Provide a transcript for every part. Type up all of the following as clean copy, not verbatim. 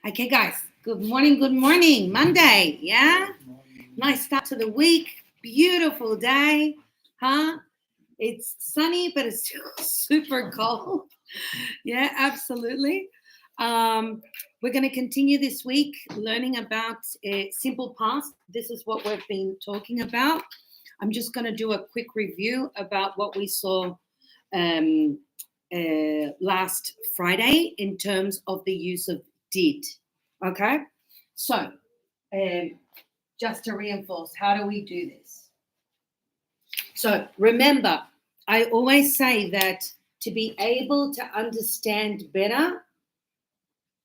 Okay, guys. Good morning. Good morning. Monday. Yeah. Nice start to the week. Beautiful day. Huh? It's sunny, but it's still super cold. Yeah, absolutely. We're going to continue this week learning about simple past. This is what we've been talking about. I'm just going to do a quick review about what we saw um, last Friday in terms of the use of did. Okay, so just to reinforce, how do we do this? So remember, I always say that to be able to understand better,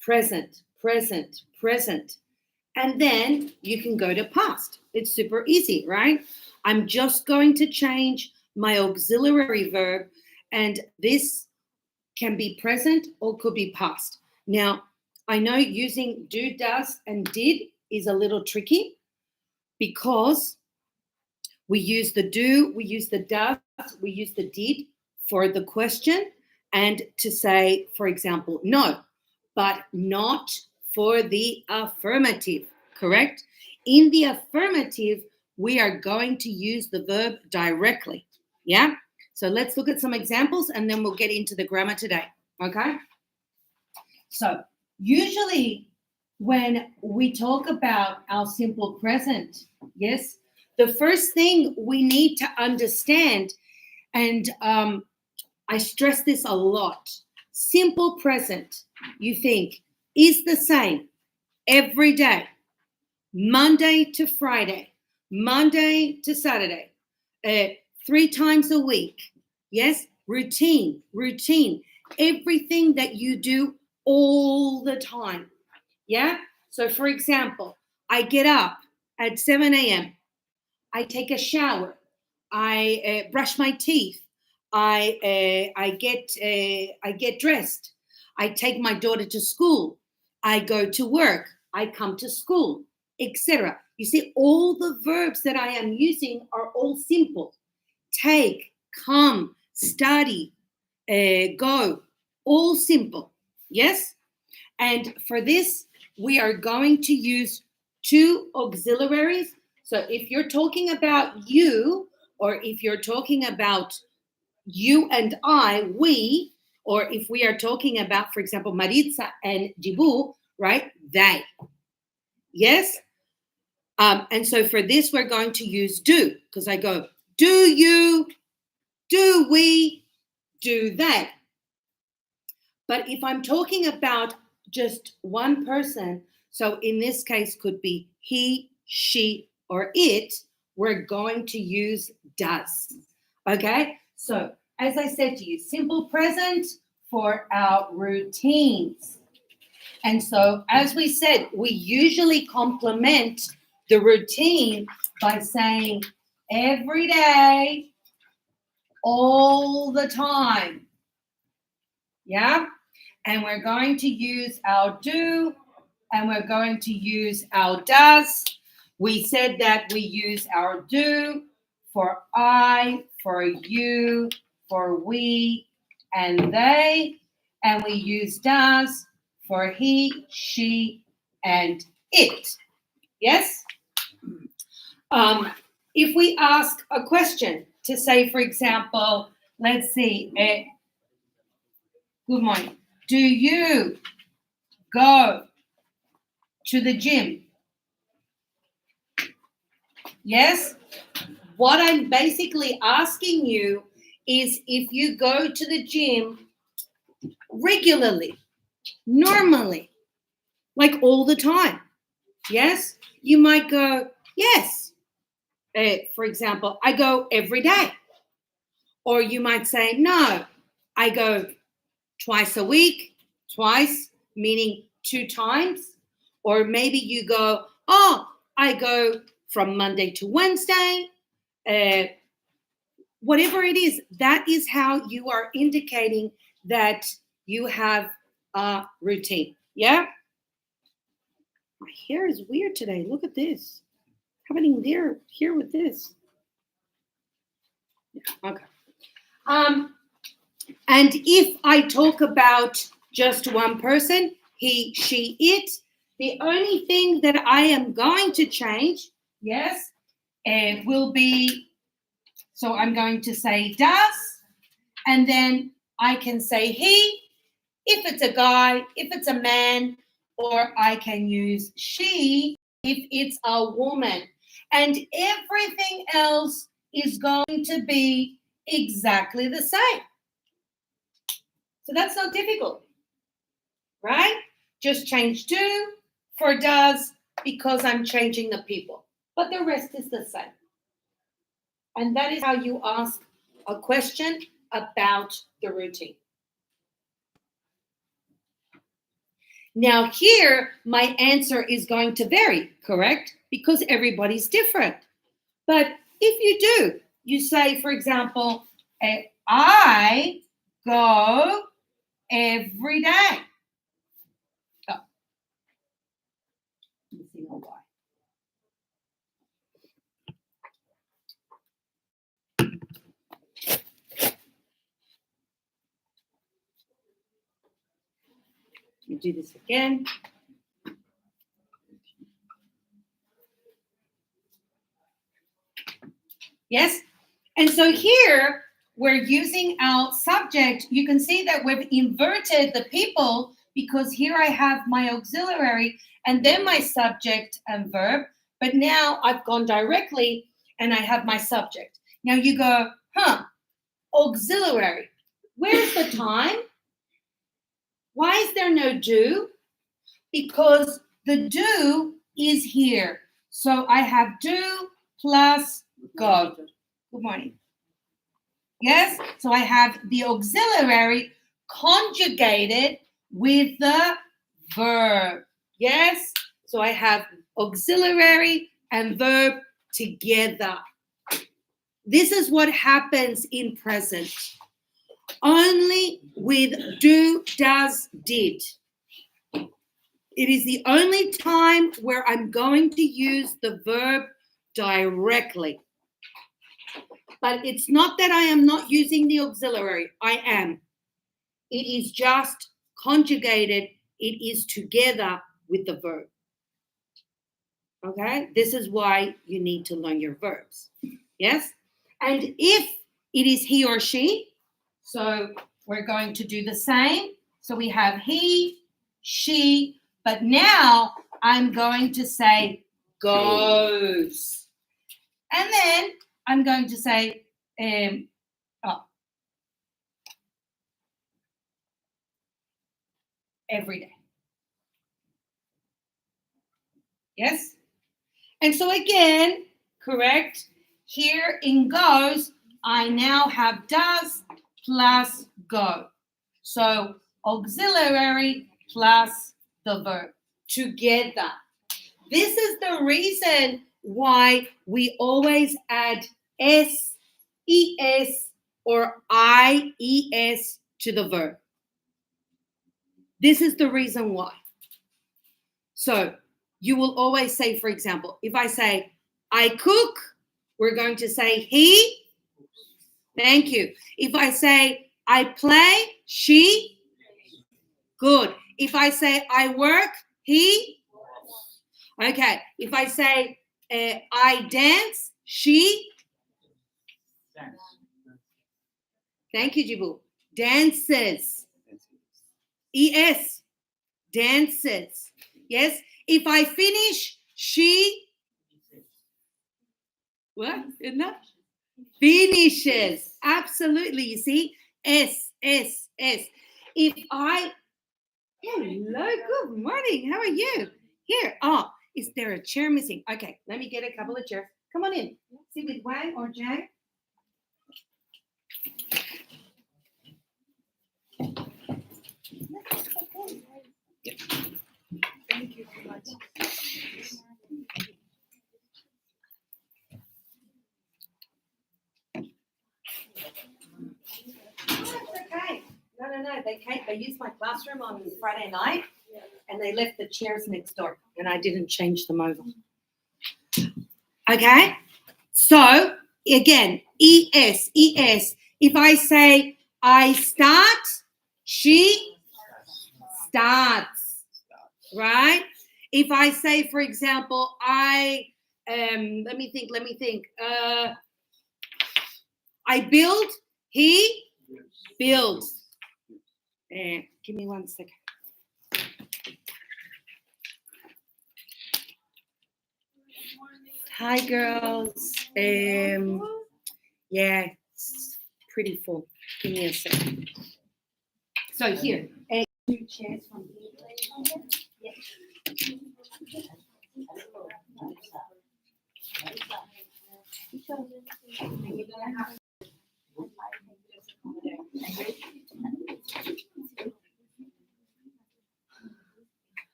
present, present, present, and then you can go to past. It's super easy, right? I'm just going to change my auxiliary verb, and this can be present or could be past. Now, I know using do, does, and did is a little tricky because we use the do, we use the does, we use the did for the question and to say, for example, no, but not for the affirmative, correct? In the affirmative, we are going to use the verb directly, yeah? So let's look at some examples and then we'll get into the grammar today, okay? So usually when we talk about our simple present, yes, the first thing we need to understand, and I stress this a lot, simple present, you think, is the same every day, Monday to Friday, Monday to Saturday, 3 times a week. Yes, routine, everything that you do all the time. Yeah. So, for example, I get up at 7 a.m. I take a shower. I brush my teeth. I get dressed. I take my daughter to school. I go to work. I come to school, etc. You see, all the verbs that I am using are all simple. Take, come, study, go, all simple. Yes? And for this, we are going to use 2 auxiliaries. So if you're talking about you, or if you're talking about you and I, we, or if we are talking about, for example, Maritza and Jibu, right? They. Yes? And so for this, we're going to use do, because I go, do you, do we, do they. But if I'm talking about just one person, so in this case could be he, she, or it, we're going to use does. Okay? So as I said to you, simple present for our routines. And so as we said, we usually complement the routine by saying every day, all the time. Yeah? And we're going to use our do, and we're going to use our does. We said that we use our do for I, for you, for we, and they, and we use does for he, she, and it. Yes? If we ask a question to say, for example, let's see, good morning. Do you go to the gym? Yes? What I'm basically asking you is if you go to the gym regularly, normally, like all the time. Yes? You might go, yes. For example, I go every day. Or you might say, no, I go twice a week, twice, meaning 2 times. Or maybe you go, oh, I go from Monday to Wednesday. Whatever it is, that is how you are indicating that you have a routine. Yeah? My hair is weird today. Look at this. Happening here with this. Yeah, okay. And if I talk about just one person, he, she, it, The only thing that I am going to change, yes, will be, so I'm going to say does, and then I can say he, if it's a guy, if it's a man, or I can use she if it's a woman. And everything else is going to be exactly the same. So that's not difficult, right? Just change do for does because I'm changing the people. But the rest is the same. And that is how you ask a question about the routine. Now here, my answer is going to vary, correct? Because everybody's different. But if you do, you say, for example, I go every day. Oh. Missing a Y. You do this again. Yes? And so here, we're using our subject. You can see that we've inverted the people because here I have my auxiliary and then my subject and verb. But now I've gone directly and I have my subject. Now you go, auxiliary. Where's the time? Why is there no do? Because the do is here. So I have do plus go. Good morning. Yes, so I have the auxiliary conjugated with the verb. Yes, so I have auxiliary and verb together. This is what happens in present. Only with do, does, did. It is the only time where I'm going to use the verb directly. But it's not that I am not using the auxiliary. I am. It is just conjugated. It is together with the verb. Okay? This is why you need to learn your verbs. Yes? And if it is he or she, so we're going to do the same. So we have he, she, but now I'm going to say goes. And then I'm going to say, every day. Yes? And so again, correct, here in goes, I now have does plus go. So auxiliary plus the verb together. This is the reason why we always add S, ES, or IES to the verb. This is the reason why. So you will always say, for example, if I say, I cook, we're going to say he. Thank you. If I say, I play, she. Good. If I say, I work, he. Okay. If I say, I dance, she. Thank you, Jibu. Dances. ES. Dances. Yes. If I finish, she. What? Enough? Finishes. Absolutely. You see? S, S, S. If I. Hello. Good morning. How are you? Here. Oh, is there a chair missing? Okay. Let me get a couple of chairs. Come on in. Sit with Wang or Jang. Thank you so much. Okay. No. They used my classroom on Friday night and they left the chairs next door and I didn't change them over. Okay. So again, ES. If I say I start, she starts. Right? If I say, for example, let me think. I build, he builds. Give me 1 second. Hi, girls. Yeah, it's pretty full. Give me a second. So here, 2 chairs from here. Yeah.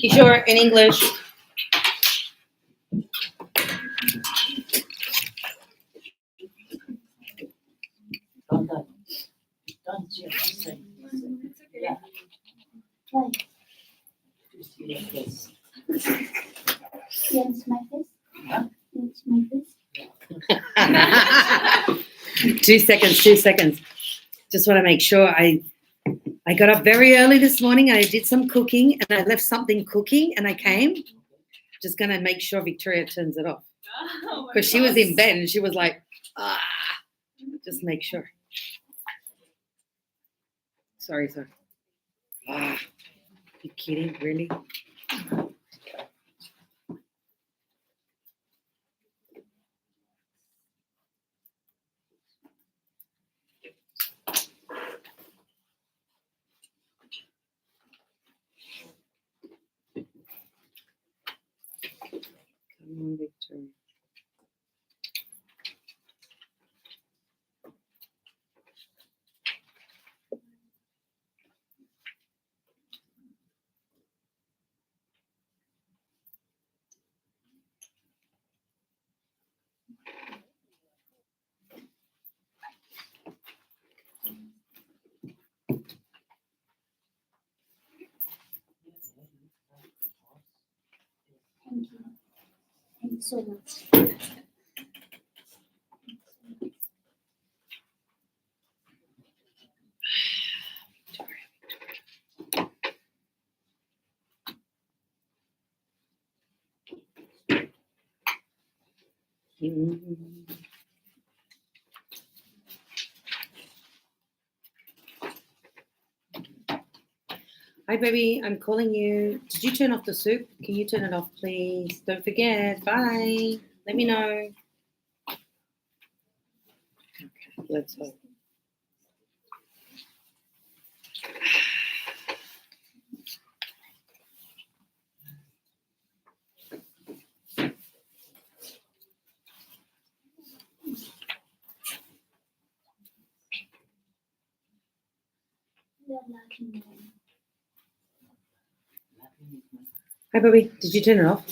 Kishore, in English. Yes, my face. Yes, my face. 2 seconds, 2 seconds. Just want to make sure I got up very early this morning and I did some cooking and I left something cooking and I came. Just going to make sure Victoria turns it off. Because she was in bed and she was like, just make sure. Sorry. You kidding? Really? Come on, Victoria. Thank you. Thank you so much. Hi, baby. I'm calling you. Did you turn off the soup? Can you turn it off, please? Don't forget. Bye. Let me know. Okay, let's hope. Hi, baby. Did you turn it off?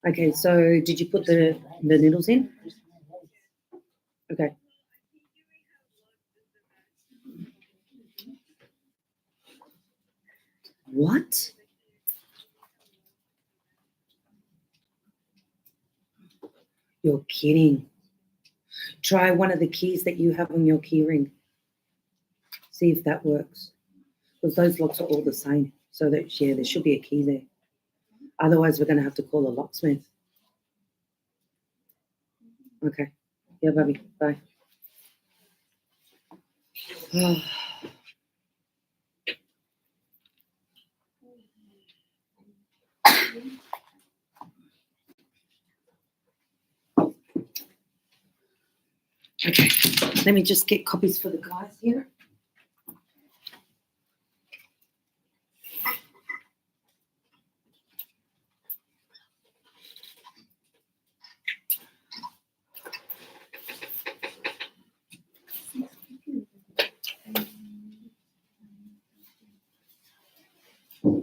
Okay, so did you put the noodles in? Okay. What? You're kidding. Try one of the keys that you have on your key ring. See if that works. Because those locks are all the same. So that, yeah, there should be a key there. Otherwise, we're going to have to call a locksmith. Okay. Yeah, baby. Bye. Okay. Let me just get copies for the guys here.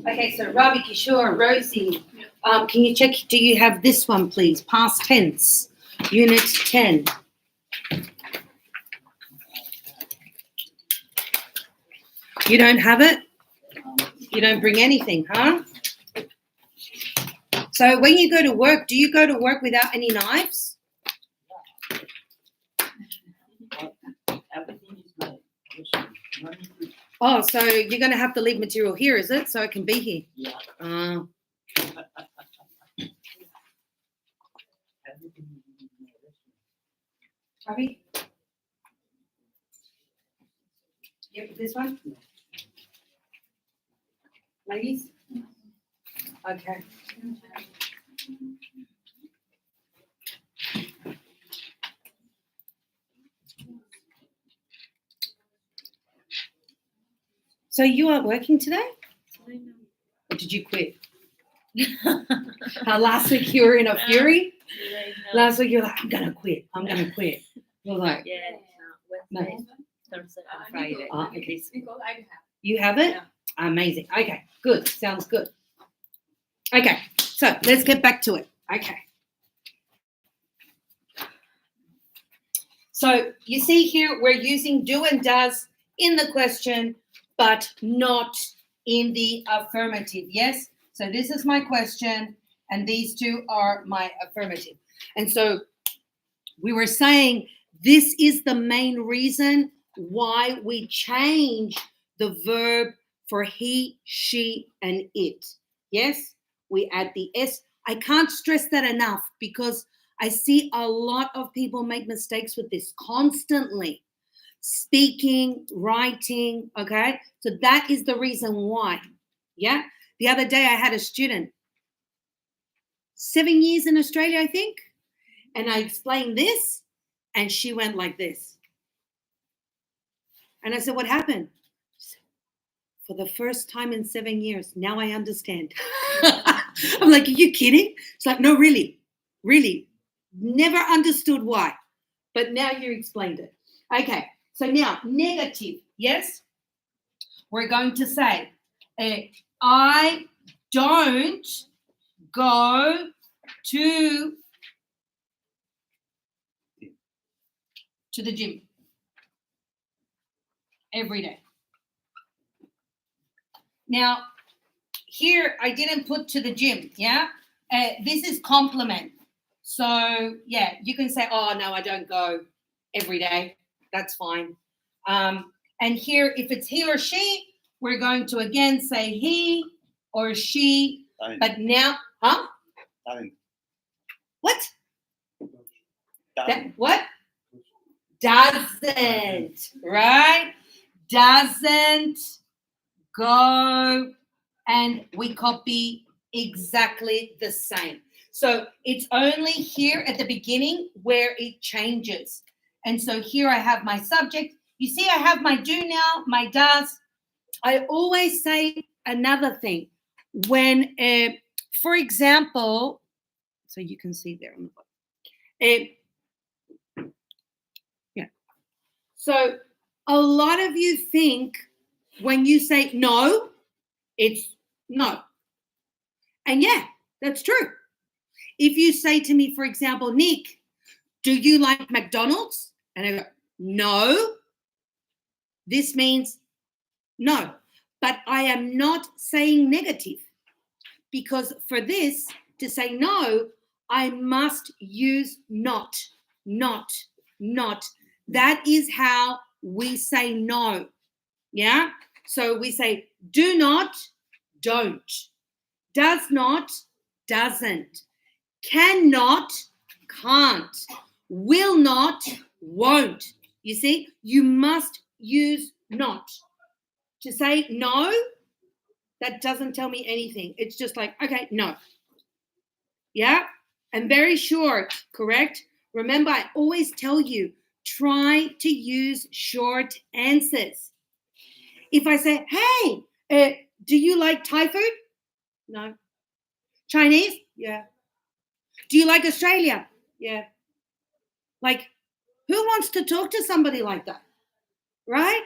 Okay, so Ravi, Kishore, Rosie, can you check, do you have this one, please? Past tense, unit 10. You don't have it? You don't bring anything, huh? So when you go to work, do you go to work without any knives? Everything is made. No need to- Oh, so you're going to have to leave material here, is it? So it can be here. Yeah. Everything is in my restaurant. Ravi? Yep, this one? Ladies? Okay. So you aren't working today? Or did you quit? Last week you were in a fury? Last week you were like, I'm gonna quit. You're like, Yeah, No. Wednesday, Thursday, and Friday. okay. Because I have. You have it? Yeah. Amazing. Okay, good. Sounds good. Okay, so let's get back to it. Okay. So you see here, we're using do and does in the question, but not in the affirmative. Yes? So this is my question, and these two are my affirmative. And so we were saying this is the main reason why we change the verb for he, she, and it. Yes? We add the S. I can't stress that enough because I see a lot of people make mistakes with this constantly. Speaking, writing, okay? So that is the reason why. Yeah? The other day I had a student, 7 years in Australia, I think, and I explained this, and she went like this. And I said, what happened? She said, for the first time in 7 years, now I understand. I'm like, are you kidding? It's like, no, really. Never understood why. But now you explained it. Okay, so now negative, yes? We're going to say, I don't go to the gym every day. Now, here I didn't put to the gym, yeah? This is compliment. So, yeah, you can say, oh, no, I don't go every day. That's fine. And here, if it's he or she, we're going to again say he or she. Doesn't. But now, huh? Doesn't. What? Doesn't. What? Doesn't, right? Doesn't go, and we copy exactly the same. So it's only here at the beginning where it changes. And so here I have my subject. You see, I have my do now, my does. I always say another thing. When, for example, so you can see there on the bottom. Yeah. So a lot of you think when you say no, it's no. And yeah, that's true. If you say to me, for example, Nick, do you like McDonald's? And I go, no. This means no. But I am not saying negative because for this to say no, I must use not. That is how we say no. Yeah? So we say do not, don't. Does not, doesn't. Cannot, can't. Will not, won't. You see, you must use not. To say no, that doesn't tell me anything. It's just like, okay, no. Yeah? And very short, correct? Remember, I always tell you, try to use short answers. If I say, hey, do you like Thai food? No. Chinese? Yeah. Do you like Australia? Yeah. Like, who wants to talk to somebody like that? Right?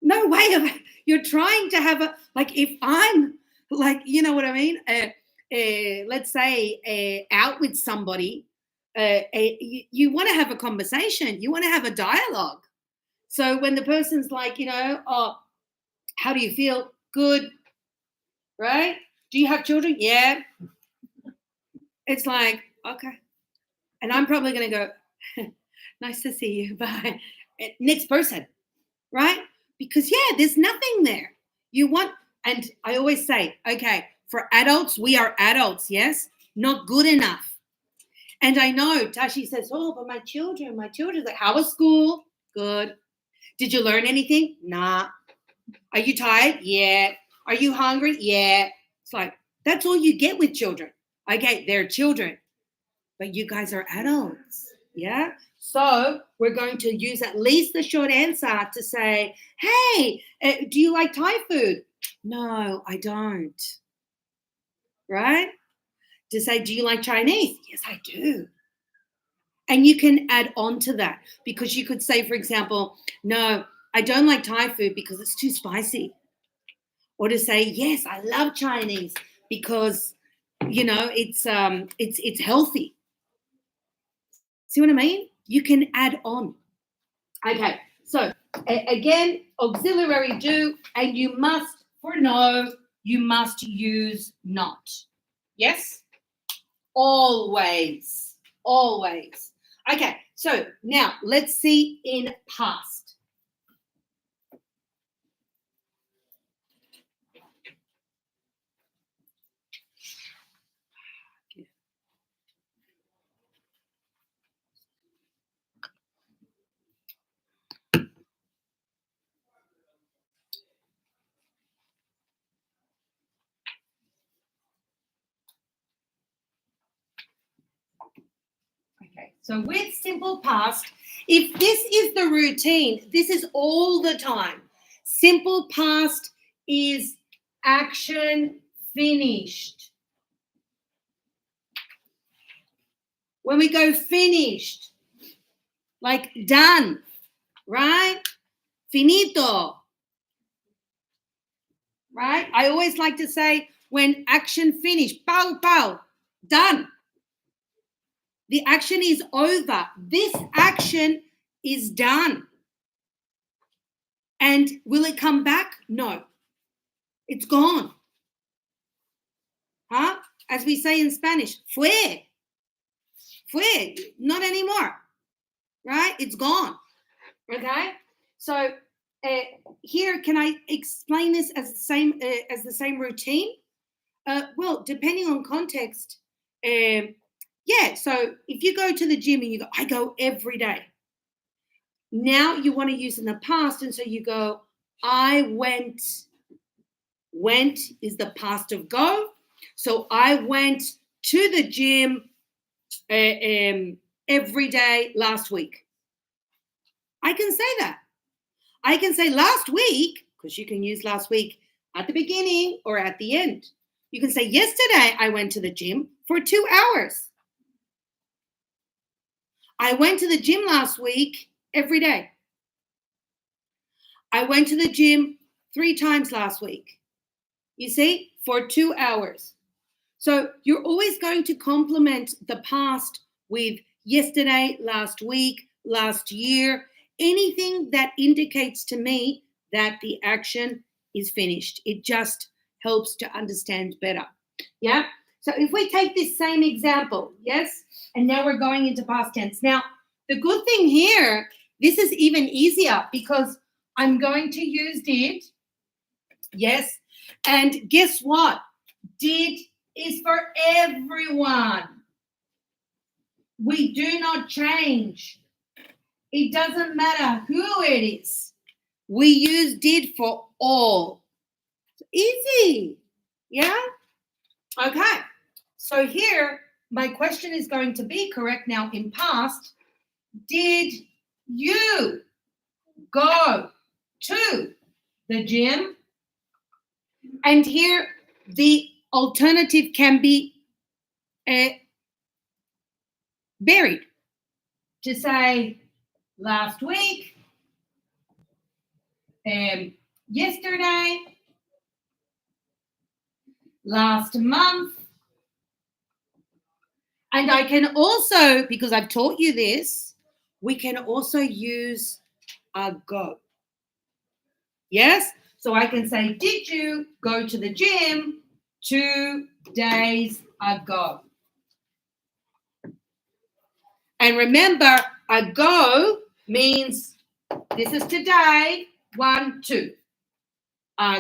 No way of you're trying to have a, like, if I'm like, you know what I mean? Let's say out with somebody, you want to have a conversation. You want to have a dialogue. So when the person's like, oh, how do you feel? Good. right? Do you have children? Yeah. It's like, okay. And I'm probably going to go, nice to see you. Bye. Next person, right? Because, yeah, there's nothing there. You want, and I always say, okay, for adults, we are adults, yes? Not good enough. And I know Tashi says, oh, but my children, like, how was school? Good. Did you learn anything? Nah. Are you tired? Yeah. Are you hungry? Yeah. It's like, that's all you get with children. Okay, they're children, but you guys are adults. Yeah. So we're going to use at least the short answer to say, hey, do you like Thai food? No, I don't. Right? To say, do you like Chinese? Yes, I do. And you can add on to that because you could say, for example, no, I don't like Thai food because it's too spicy. Or to say, yes, I love Chinese because, you know, it's healthy. See what I mean? You can add on. Okay, so again, auxiliary do, and you must, for no, you must use not. Yes? Always. Always. Okay, so now let's see in past. Okay, so with simple past, if this is the routine, this is all the time. Simple past is action finished. When we go finished, like done, right? Finito, right? I always like to say when action finished, pow, pow, done. The action is over. This action is done. And will it come back? No. It's gone. Huh? As we say in Spanish, fue. Fue. Not anymore. Right? It's gone. Okay? So here, can I explain this as the same routine? Well, depending on context, yeah. So if you go to the gym and you go, I go every day. Now you want to use in the past, and so you go, I went. Went is the past of go. So I went to the gym every day last week. I can say that. I can say last week, because you can use last week at the beginning or at the end. You can say yesterday I went to the gym for 2 hours. I went to the gym last week every day. I went to the gym 3 times last week. You see, for 2 hours. So you're always going to complement the past with yesterday, last week, last year, anything that indicates to me that the action is finished. It just helps to understand better. Yeah. So if we take this same example, yes, and now we're going into past tense. Now, the good thing here, this is even easier because I'm going to use did. Yes. And guess what? Did is for everyone. We do not change. It doesn't matter who it is. We use did for all. Easy. Yeah? Okay. So here, my question is going to be correct now in past. Did you go to the gym? And here, the alternative can be buried. To say last week, yesterday, last month. And I can also, because I've taught you this, we can also use go. Yes? So I can say, did you go to the gym 2 days ago. And remember, ago means this is today, 1, 2.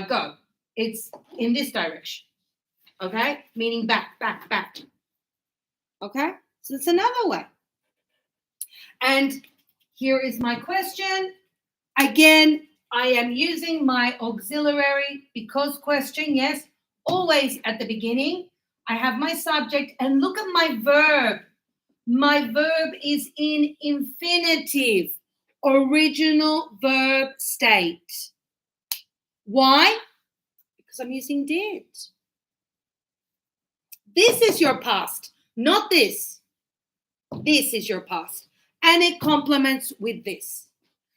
Go. It's in this direction. Okay? Meaning back, back, back. Okay? So it's another way. And here is my question. Again, I am using my auxiliary because question, yes, always at the beginning. I have my subject and look at my verb. My verb is in infinitive, original verb state. Why? Because I'm using did. This is your past, not this. This is your past. And it complements with this.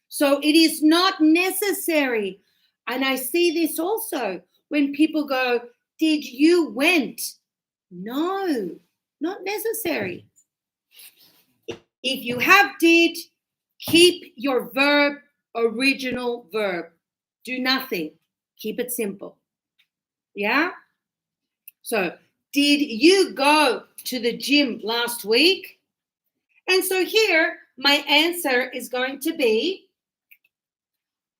So it is not necessary. And I see this also when people go, did you went? No, not necessary. If you have did, keep your verb, original verb. Do nothing. Keep it simple. Yeah? So, did you go to the gym last week? And so here, my answer is going to be,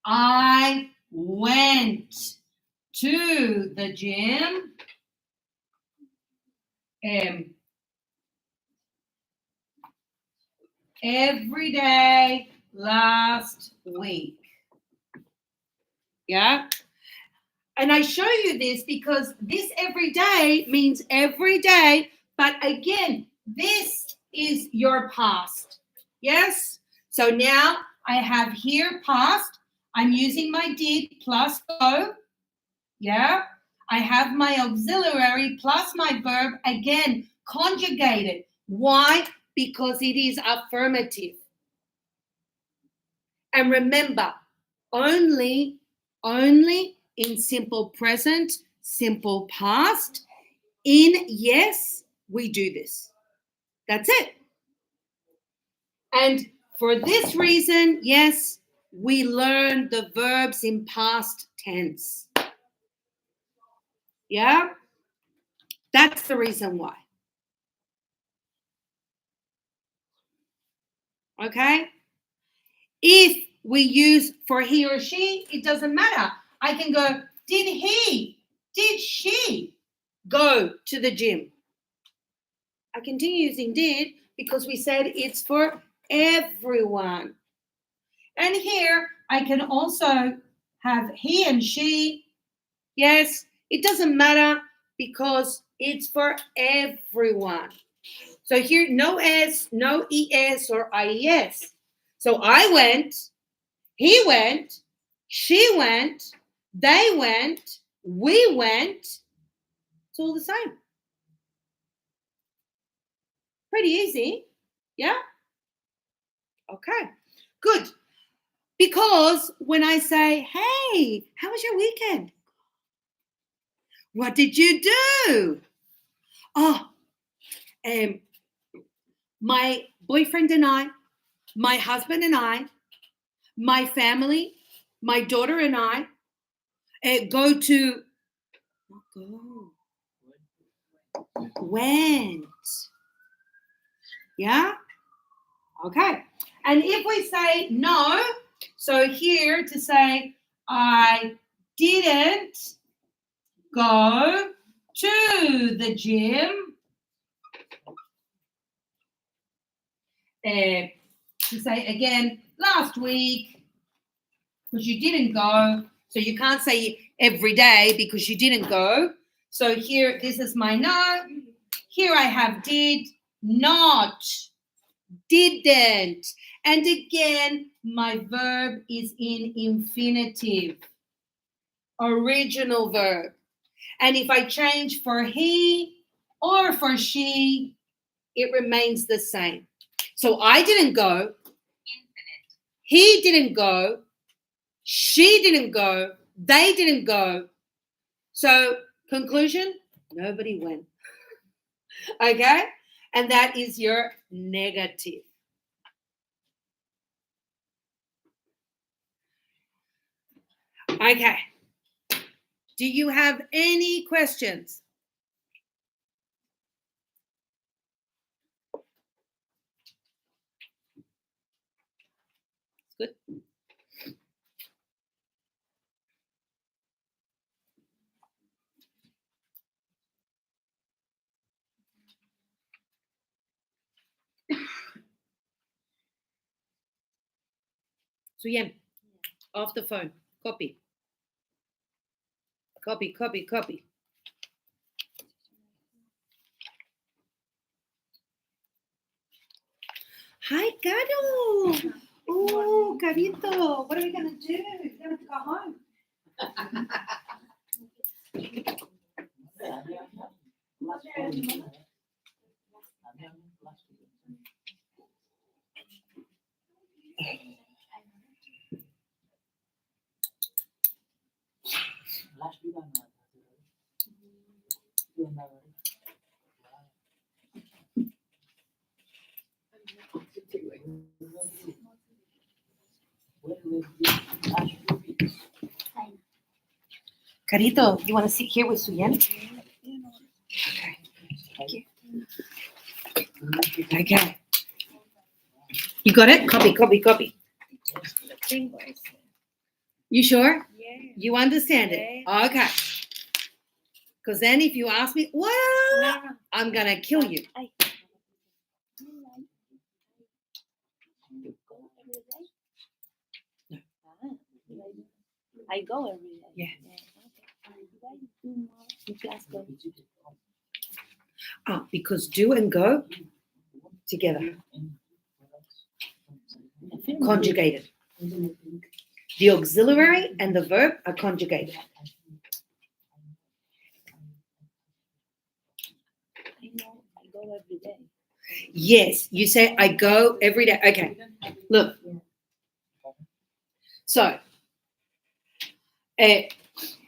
I went to the gym every day last week. Yeah? And I show you this because this every day means every day, but again, this is your past. Yes? So now I have here past. I'm using my did plus go. Yeah? I have my auxiliary plus my verb, again, conjugated. Why? Because it is affirmative. And remember, only in simple present, simple past, in yes, we do this. That's it. And for this reason, yes, we learn the verbs in past tense. Yeah? That's the reason why. Okay? If we use for he or she, it doesn't matter. I can go, did he, did she go to the gym? I continue using did because we said it's for everyone. And here I can also have he and she. Yes, it doesn't matter because it's for everyone. So here, no S, no ES or IES. So I went, he went, she went, they went, we went. It's all the same. Pretty easy. Yeah? Okay, good. Because when I say, hey, how was your weekend? What did you do? Oh, my boyfriend and I, my husband and I, my family, my daughter and I went. Yeah? Okay. And if we say no, so here to say, I didn't go to the gym. To say again, last week, because you didn't go. So you can't say every day because you didn't go. So here, this is my no. Here I have did, not, didn't. And again, my verb is in infinitive, original verb. And if I change for he or for she, it remains the same. So I didn't go. Infinite. He didn't go. She didn't go. They didn't go. So conclusion, nobody went. Okay? And that is your negative. Okay. Do you have any questions? Suyen, off the phone. Copy. Copy, copy, copy. Hi, Caro. Oh, Carito. What are we going to do? We're going to go home. Carito, you want to sit here with Suyen? Okay. Thank you. Okay. You got it? Copy, copy, copy. You sure? Yeah. You understand it? Okay. Because then if you ask me, well, I'm going to kill you. I go every day. Yeah. In class go. Because do and go together, conjugated. The auxiliary and the verb are conjugated. I go every day. Yes, you say, I go every day. Okay, look. So,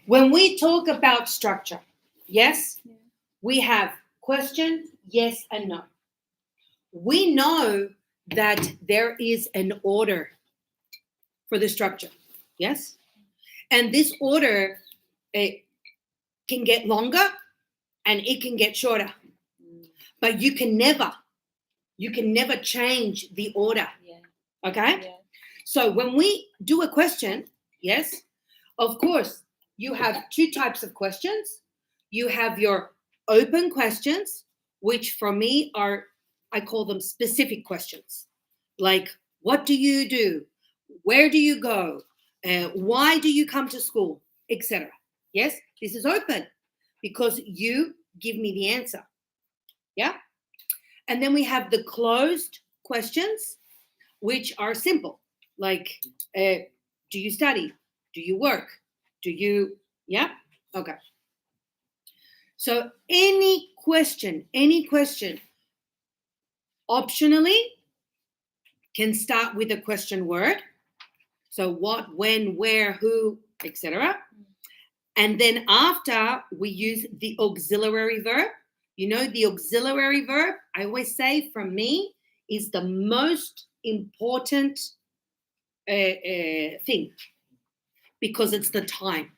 when we talk about structure, yes, we have question, yes and no. We know that there is an order for the structure, yes? And this order can get longer and it can get shorter. But you can never change the order, Yeah. okay? Yeah. So when we do a question, yes, of course, you have two types of questions. You have your open questions, which for me are, I call them specific questions. Like, what do you do? Where do you go? Why do you come to school? Etc. Yes, this is open because you give me the answer. Yeah? And then we have the closed questions, which are simple. Like, do you study? Do you work? Do you, yeah? Okay. So any question, optionally can start with a question word. So what, when, where, who, etc. And then after we use the auxiliary verb. You know, the auxiliary verb, I always say from me, is the most important thing because it's the time.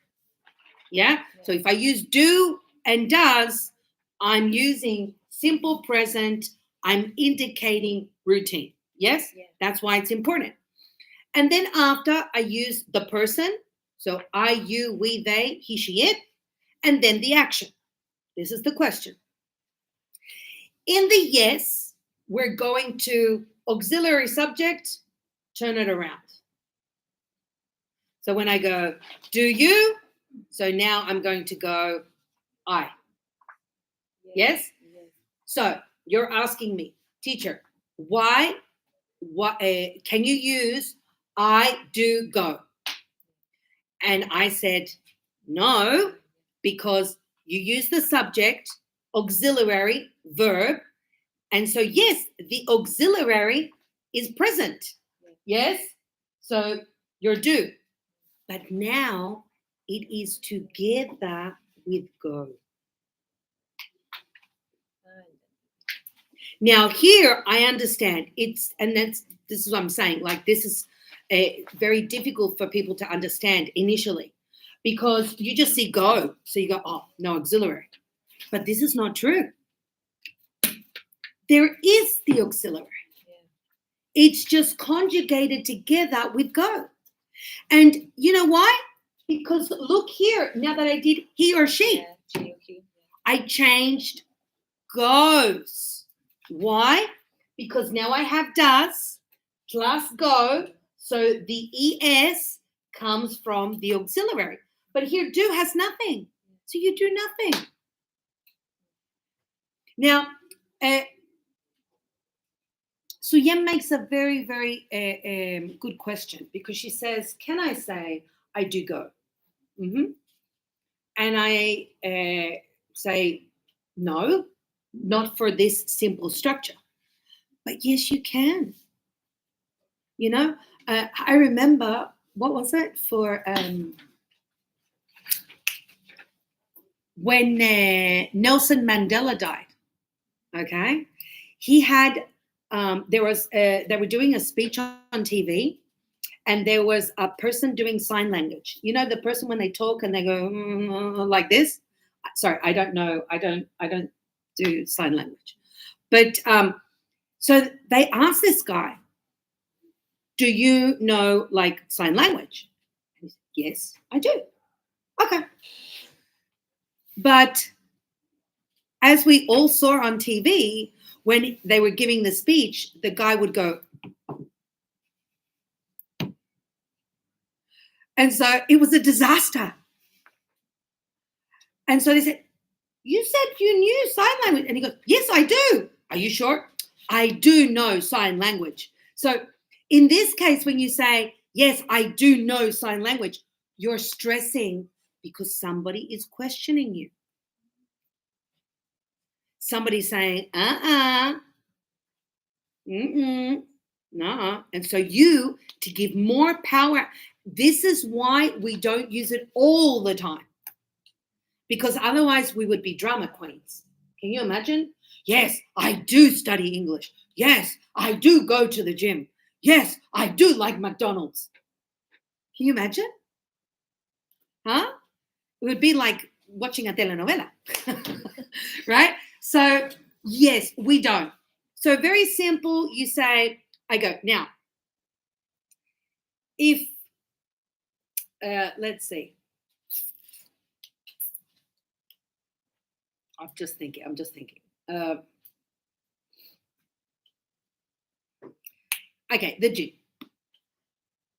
Yeah? So if I use do and does, I'm using simple present. I'm indicating routine. Yes? Yeah. That's why it's important. And then after I use the person. So I, you, we, they, he, she, it. And then the action. This is the question. In the yes, we're going to auxiliary subject, turn it around. So when I go, do you? So now I'm going to go, I. Yes? Yes. So you're asking me, teacher, why? What can you use I, do, go? And I said, no, because you use the subject, auxiliary, verb. And so, yes, the auxiliary is present. Yes? So you're do. But now it is together with go. Now here I understand this is what I'm saying. Like this is very difficult for people to understand initially because you just see go. So you go, oh, no auxiliary. But this is not true. There is the auxiliary. Yeah. It's just conjugated together with go. And you know why? Because look here, now that I did he or she, I changed goes. Why? Because now I have does plus go. So the ES comes from the auxiliary. But here do has nothing. So you do nothing. Now, Suyem makes a very, very good question because she says, can I say I do go? Mm-hmm. And I say, no, not for this simple structure. But yes, you can. You know, I remember, what was it for when Nelson Mandela died, okay? He had, they were doing a speech on TV, and there was a person doing sign language. You know, the person when they talk and they go like this. Sorry, I don't know. I don't do sign language. But so they asked this guy, do you know like sign language? He said, yes, I do. Okay. But as we all saw on TV, when they were giving the speech, the guy would go. And so it was a disaster. And so they said, you said you knew sign language. And he goes, yes, I do. Are you sure? I do know sign language. So in this case, when you say, yes, I do know sign language, you're stressing because somebody is questioning you. Somebody's saying, no. And so you, to give more power, this is why we don't use it all the time. Because otherwise we would be drama queens. Can you imagine? Yes, I do study English. Yes, I do go to the gym. Yes, I do like McDonald's. Can you imagine? Huh? It would be like watching a telenovela, right? So, yes, we don't. So very simple, you say, I go. Now, if, let's see. I'm just thinking. Okay, the gym.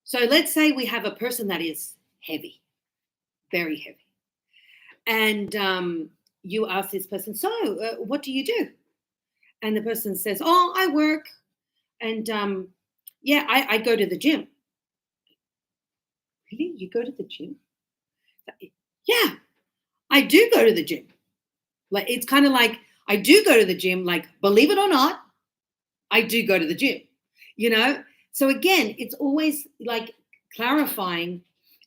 So let's say we have a person that is heavy, very heavy. And you ask this person, so what do you do? And the person says, oh, I work. And yeah, I go to the gym. Really? You go to the gym? Yeah, I do go to the gym. Like, it's kind of like, I do go to the gym, like, believe it or not, I do go to the gym, you know? So again, it's always like clarifying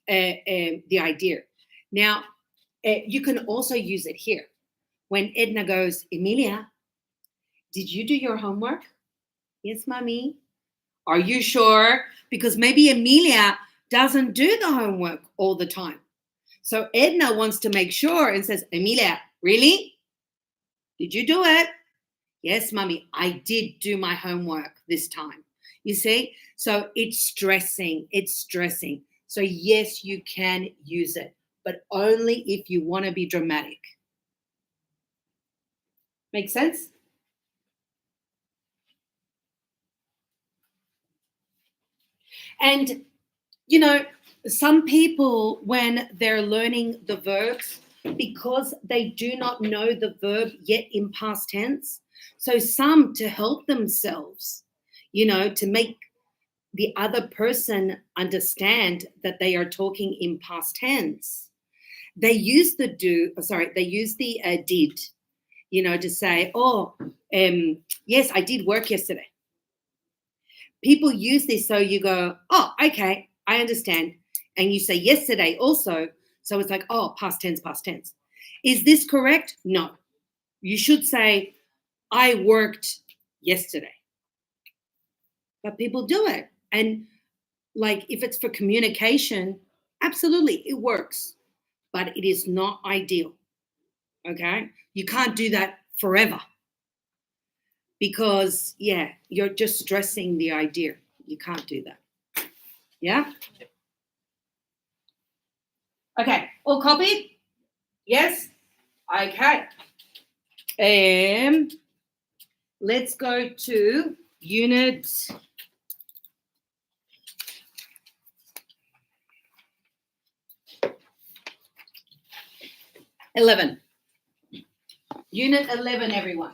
the idea. Now, you can also use it here. When Edna goes, Emilia, did you do your homework? Yes, mommy. Are you sure? Because maybe Emilia doesn't do the homework all the time. So Edna wants to make sure and says, Emilia, really? Did you do it? Yes, mommy, I did do my homework this time. You see? So it's stressing. So yes, you can use it, but only if you want to be dramatic. Make sense? And, you know, some people, when they're learning the verbs, because they do not know the verb yet in past tense, so some, to help themselves, you know, to make the other person understand that they are talking in past tense, they use the did, you know, to say, oh, yes, I did work yesterday. People use this, so you go, oh, okay, I understand. And you say yesterday also, so it's like, oh, past tense. Is this correct? No. You should say, I worked yesterday. But people do it. And like, if it's for communication, absolutely, it works. But it is not ideal, okay? You can't do that forever. Because, yeah, you're just stressing the idea. You can't do that. Yeah? Okay, all copied? Yes? Okay. Let's go to unit 11. Unit 11, everyone.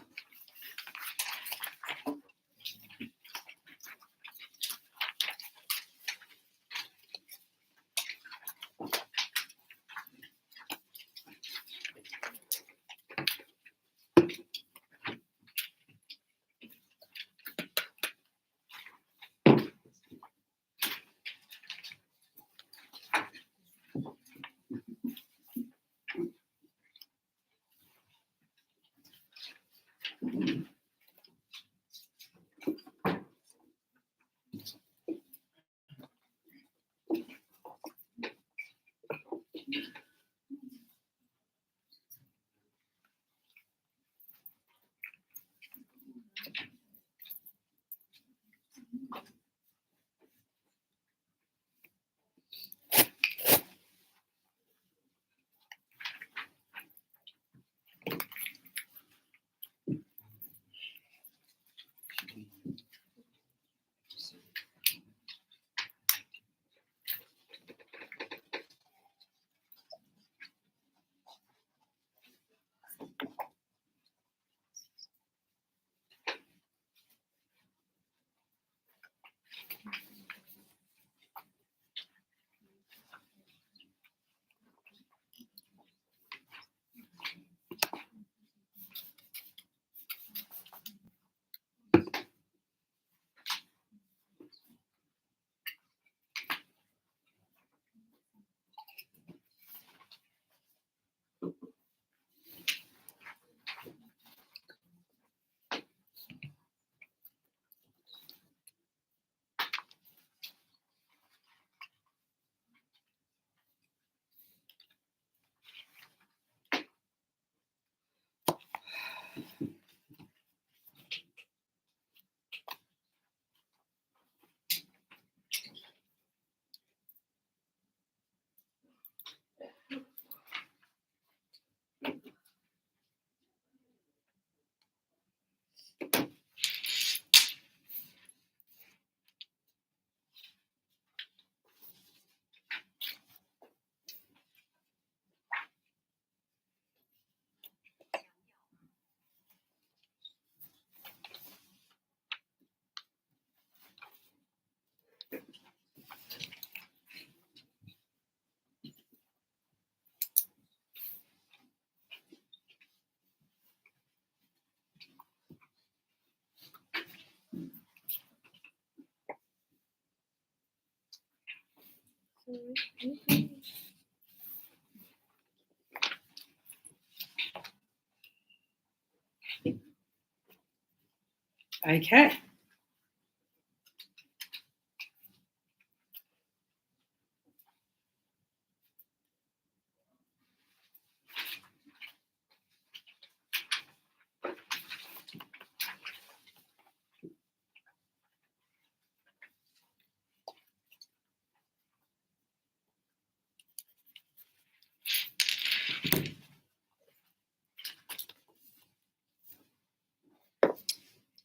Okay.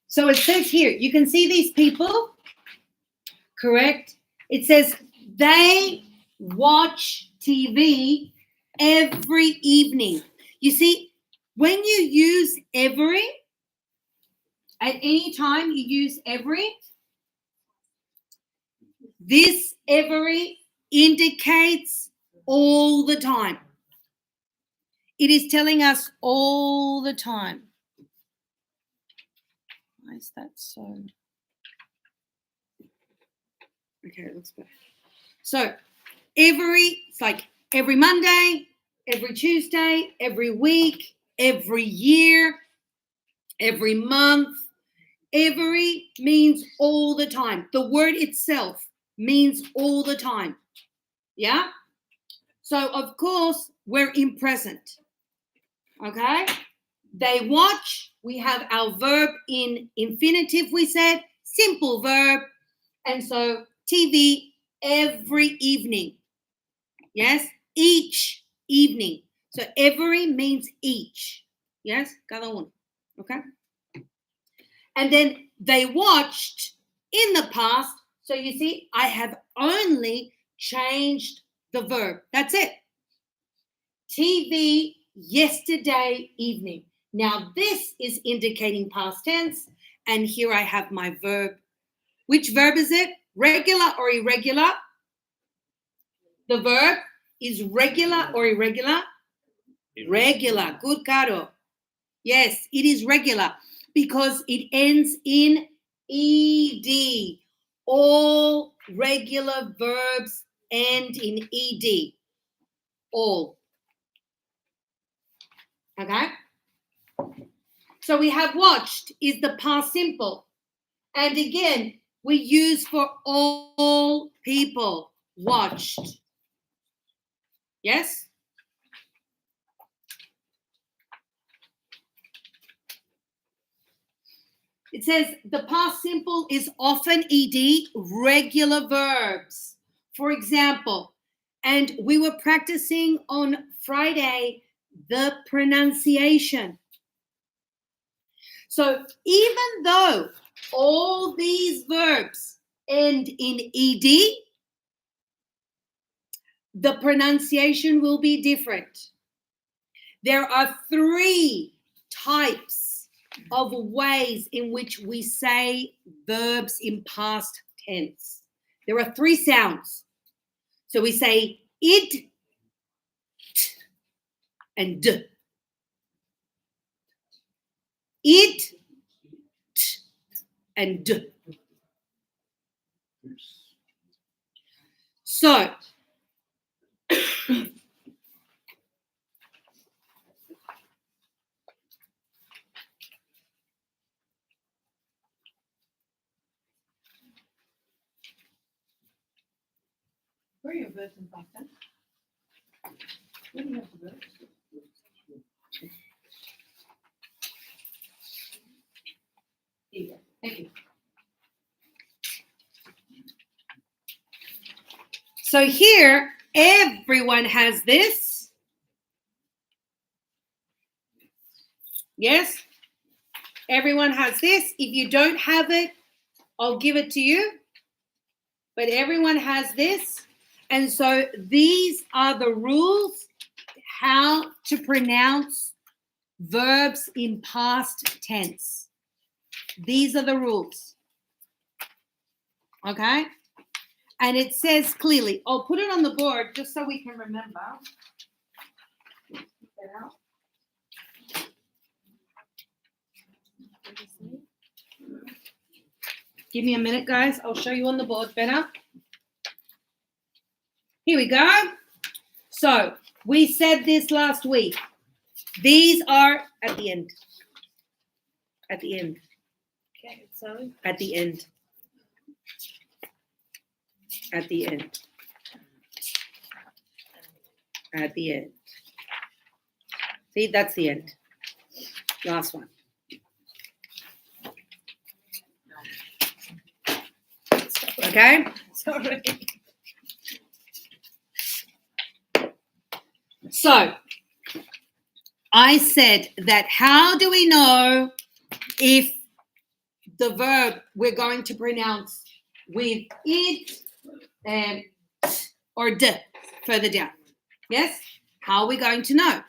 So it says here, you can see these people, correct? It says they watch TV every evening. You see, when you use every, at any time you use every, this every indicates all the time. It is telling us all the time. Why is that so? Okay, it looks better. So it's like every Monday, every Tuesday, every week, every year, every month. Every means all the time. The word itself means all the time. Yeah? So, of course, we're in present. Okay? They watch. We have our verb in infinitive, we said. Simple verb. And so, TV every evening. Yes? Each evening. So, every means each. Yes? Cada uno. Okay? And then they watched in the past. So you see, I have only changed the verb. That's it. TV yesterday evening. Now, this is indicating past tense. And here I have my verb. Which verb is it? Regular or irregular? The verb is regular or irregular? Regular. Good, Caro. Yes, it is regular because it ends in ed. All regular verbs end in ed. All. Okay? So we have watched is the past simple. And again, we use for all people. Watched. Yes? It says the past simple is often ed, regular verbs. For example, and we were practicing on Friday the pronunciation. So even though all these verbs end in ed, the pronunciation will be different. There are 3 types of ways in which we say verbs in past tense. There are 3 sounds. So we say id, t, and d. Id, t, and d. So, Where are your verbs in past tense? Where do you have the verbs? Here you go. Thank you. so here, everyone has this. Yes? Everyone has this. If you don't have it, I'll give it to you. But everyone has this. And so these are the rules how to pronounce verbs in past tense. These are the rules. Okay? And it says clearly, I'll put it on the board just so we can remember. Keep that out. Give me a minute, guys. I'll show you on the board better. Here we go. So we said this last week. These are at the end. At the end. Okay, so At the end. At the end. At the end. See, that's the end. Last one. Okay? sorry. So, I said that how do we know if the verb we're going to pronounce with it or d further down? Yes? How are we going to know?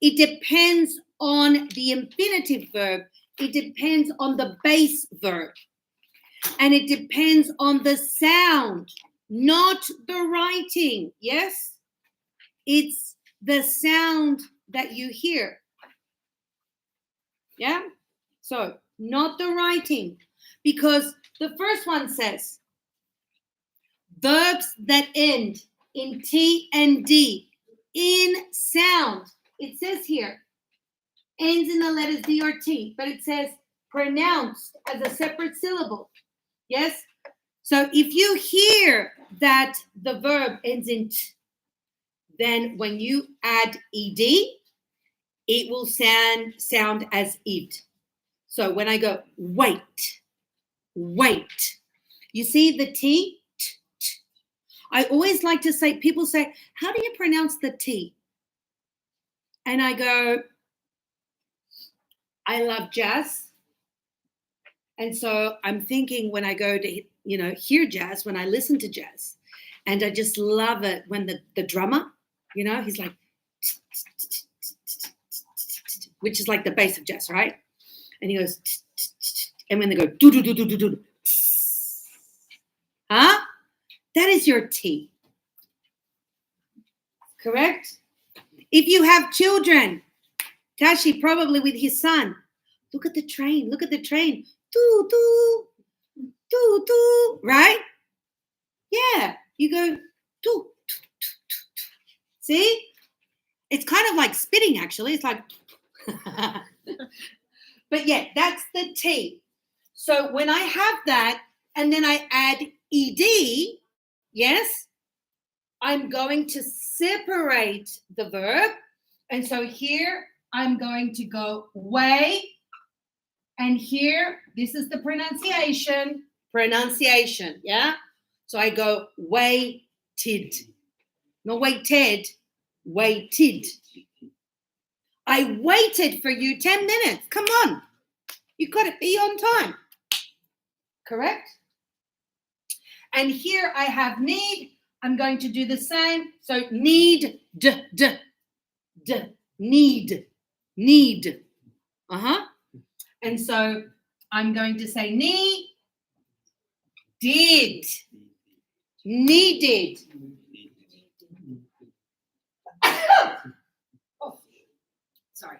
It depends on the infinitive verb. It depends on the base verb. And it depends on the sound, not the writing. Yes? It's the sound that you hear. Yeah? So, not the writing. Because the first one says, verbs that end in T and D in sound. It says here, ends in the letters D or T, but it says pronounced as a separate syllable. Yes? So if you hear that the verb ends in T, then when you add ed, it will sound as it. So when I go wait, wait, you see the T? I always like to say, people say, how do you pronounce the T? And I go, I love jazz. And so I'm thinking when I go to, hear jazz, when I listen to jazz, and I just love it when the drummer, he's like, which is like the bass of jazz, right? And he goes, and when they go, do do do do do do, huh? That is your T. Correct? If you have children, Tashi probably with his son, look at the train, look at the train. Doo, doo, doo, doo, right? Yeah, you go, doo, doo, doo, doo, doo. See? It's kind of like spitting, actually. It's like, but yeah, that's the T. So when I have that and then I add ED, yes, I'm going to separate the verb. And so here I'm going to go way. And here, this is the pronunciation, yeah? So I go waited. Not waited, waited. I waited for you 10 minutes. Come on. You got to be on time. Correct? And here I have need. I'm going to do the same. So need, need. And so I'm going to say needed. Oh, sorry.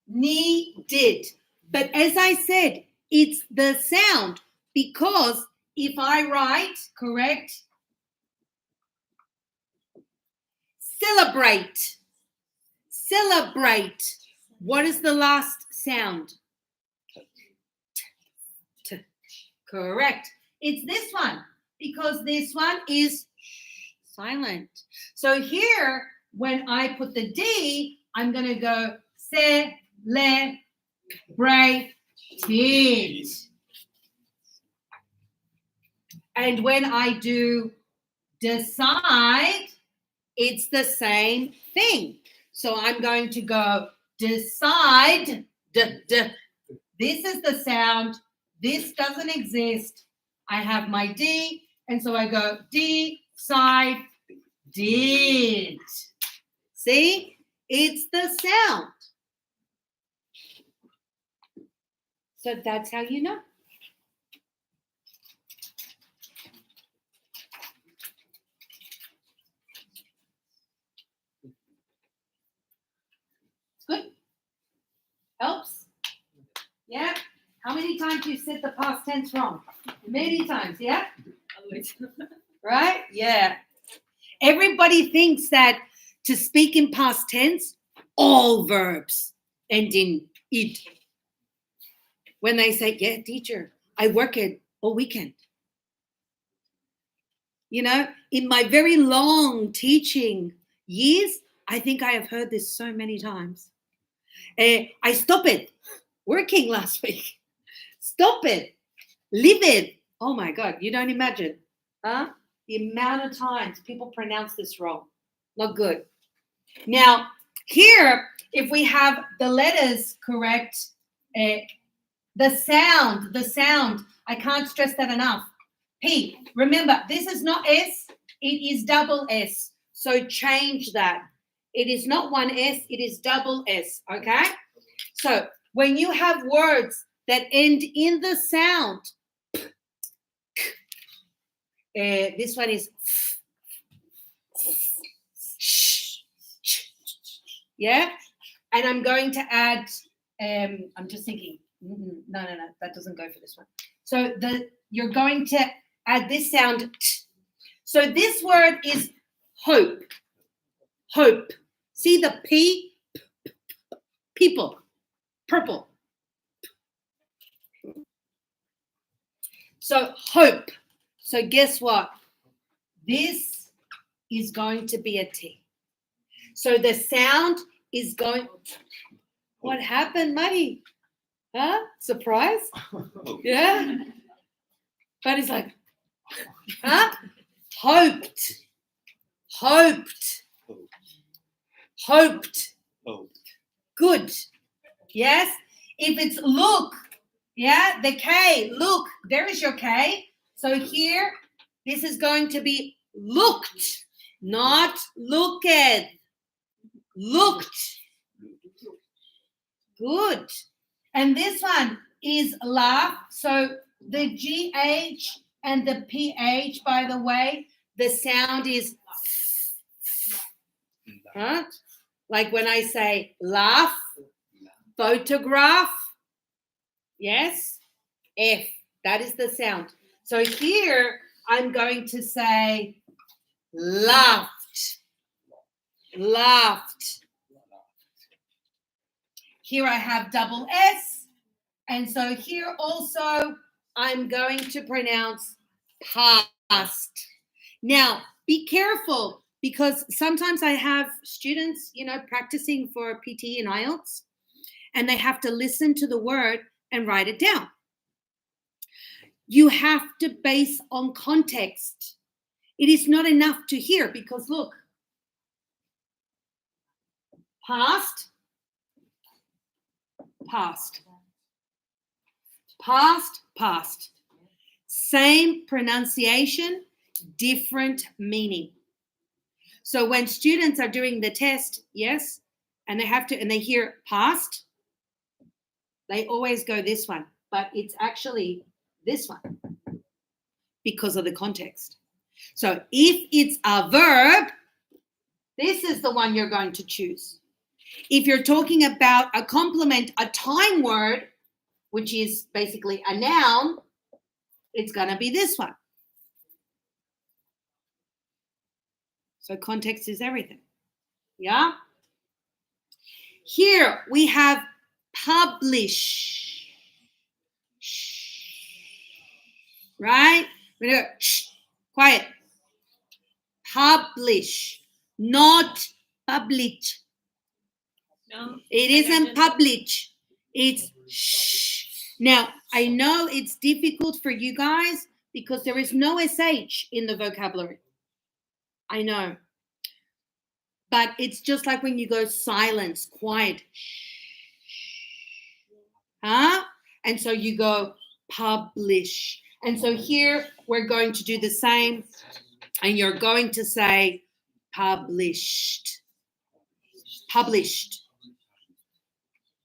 Needed. But as I said, it's the sound, because if I write, correct, celebrate. What is the last sound? T. Correct. It's this one, because this one is silent. So here, when I put the D, I'm going to go celebrated. And when I do decide, it's the same thing. So I'm going to go decide. This is the sound. This doesn't exist. I have my D, and so I go decide, did. See? It's the sound. So that's how you know. Good? Helps? Yeah? How many times you said the past tense wrong? Many times, yeah? Right? Yeah. Everybody thinks that to speak in past tense, all verbs end in id. When they say, yeah, teacher, I work it all weekend. You know, in my very long teaching years, I think I have heard this so many times. I stop it working last week. Stop it. Live it. Oh my God, you don't imagine. Huh? The amount of times people pronounce this wrong. Not good. Now, here, if we have the letters correct, the sound, I can't stress that enough. P, remember, this is not S, it is double S. So change that. It is not one S, it is double S, okay? So when you have words that end in the sound, this one is, yeah? And I'm going to add, I'm just thinking, no, that doesn't go for this one. So you're going to add this sound. So this word is hope. Hope. See the P? People. Purple. So hope. So guess what? This is going to be a T. So the sound is going. What happened, Muddy? Huh? Surprise? Yeah. But it's like, huh? Hoped. Good. Yes. If it's look, yeah, the K, look, there is your K. So here, this is going to be looked, not looked. Looked. Good. And this one is laugh. So the GH and the PH, by the way, the sound is, huh? Like when I say laugh, photograph, yes, F, that is the sound. So here I'm going to say laughed, laughed. Here I have double S. And so here also I'm going to pronounce past. Now, be careful because sometimes I have students, practicing for PT and IELTS, and they have to listen to the word and write it down. You have to base on context. It is not enough to hear because look, past, past, past, past. Same pronunciation, different meaning. So when students are doing the test, yes, and they hear past, they always go this one, but it's actually this one because of the context. So if it's a verb, this is the one you're going to choose. If you're talking about a complement, a time word, which is basically a noun, it's going to be this one. So context is everything. Yeah? Here we have publish. Right? We're going to go, shh, quiet. Publish, not publish. No. It isn't publish. It's shh. Now, I know it's difficult for you guys because there is no SH in the vocabulary. I know. But it's just like when you go silence, quiet. Huh? And so you go publish. And so here we're going to do the same. And you're going to say published. Published.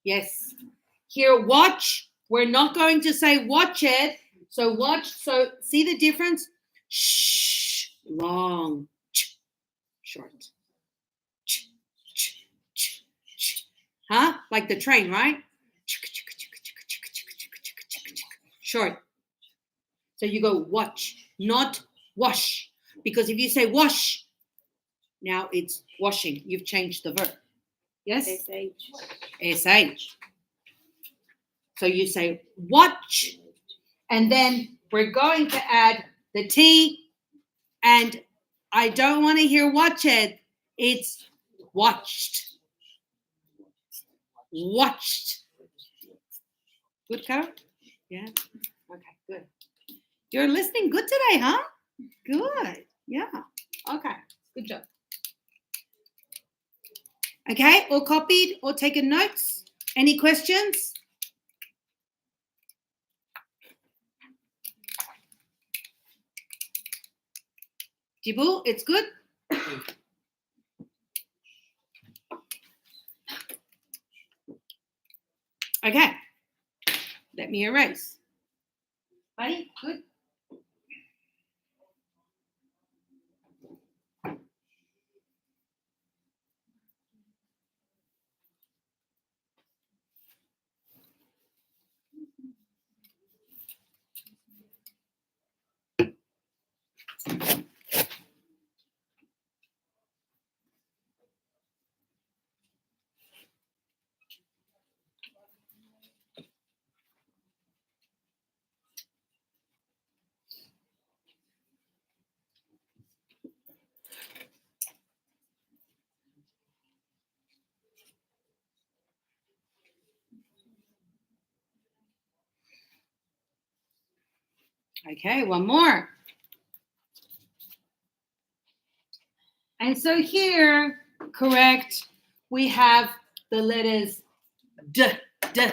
Yes. Here, watch. We're not going to say watch it. So watch. So see the difference? Shh. Long. Ch. Short. Ch. Ch. Ch. Ch. Huh? Like the train, right? Short. So you go watch, not wash. Because if you say wash, now it's washing. You've changed the verb. Yes? SH. So you say watch, and then we're going to add the T, and I don't want to hear watch it. It's watched. Watched. Good, Carol? Yeah? Okay, good. You're listening good today, huh? Good. Yeah. Okay. Good job. Okay, all copied, all taken notes? Any questions? Jibu, it's good? Okay. Let me erase. Buddy, good? Okay, one more. And so here, correct, we have the letters D, D.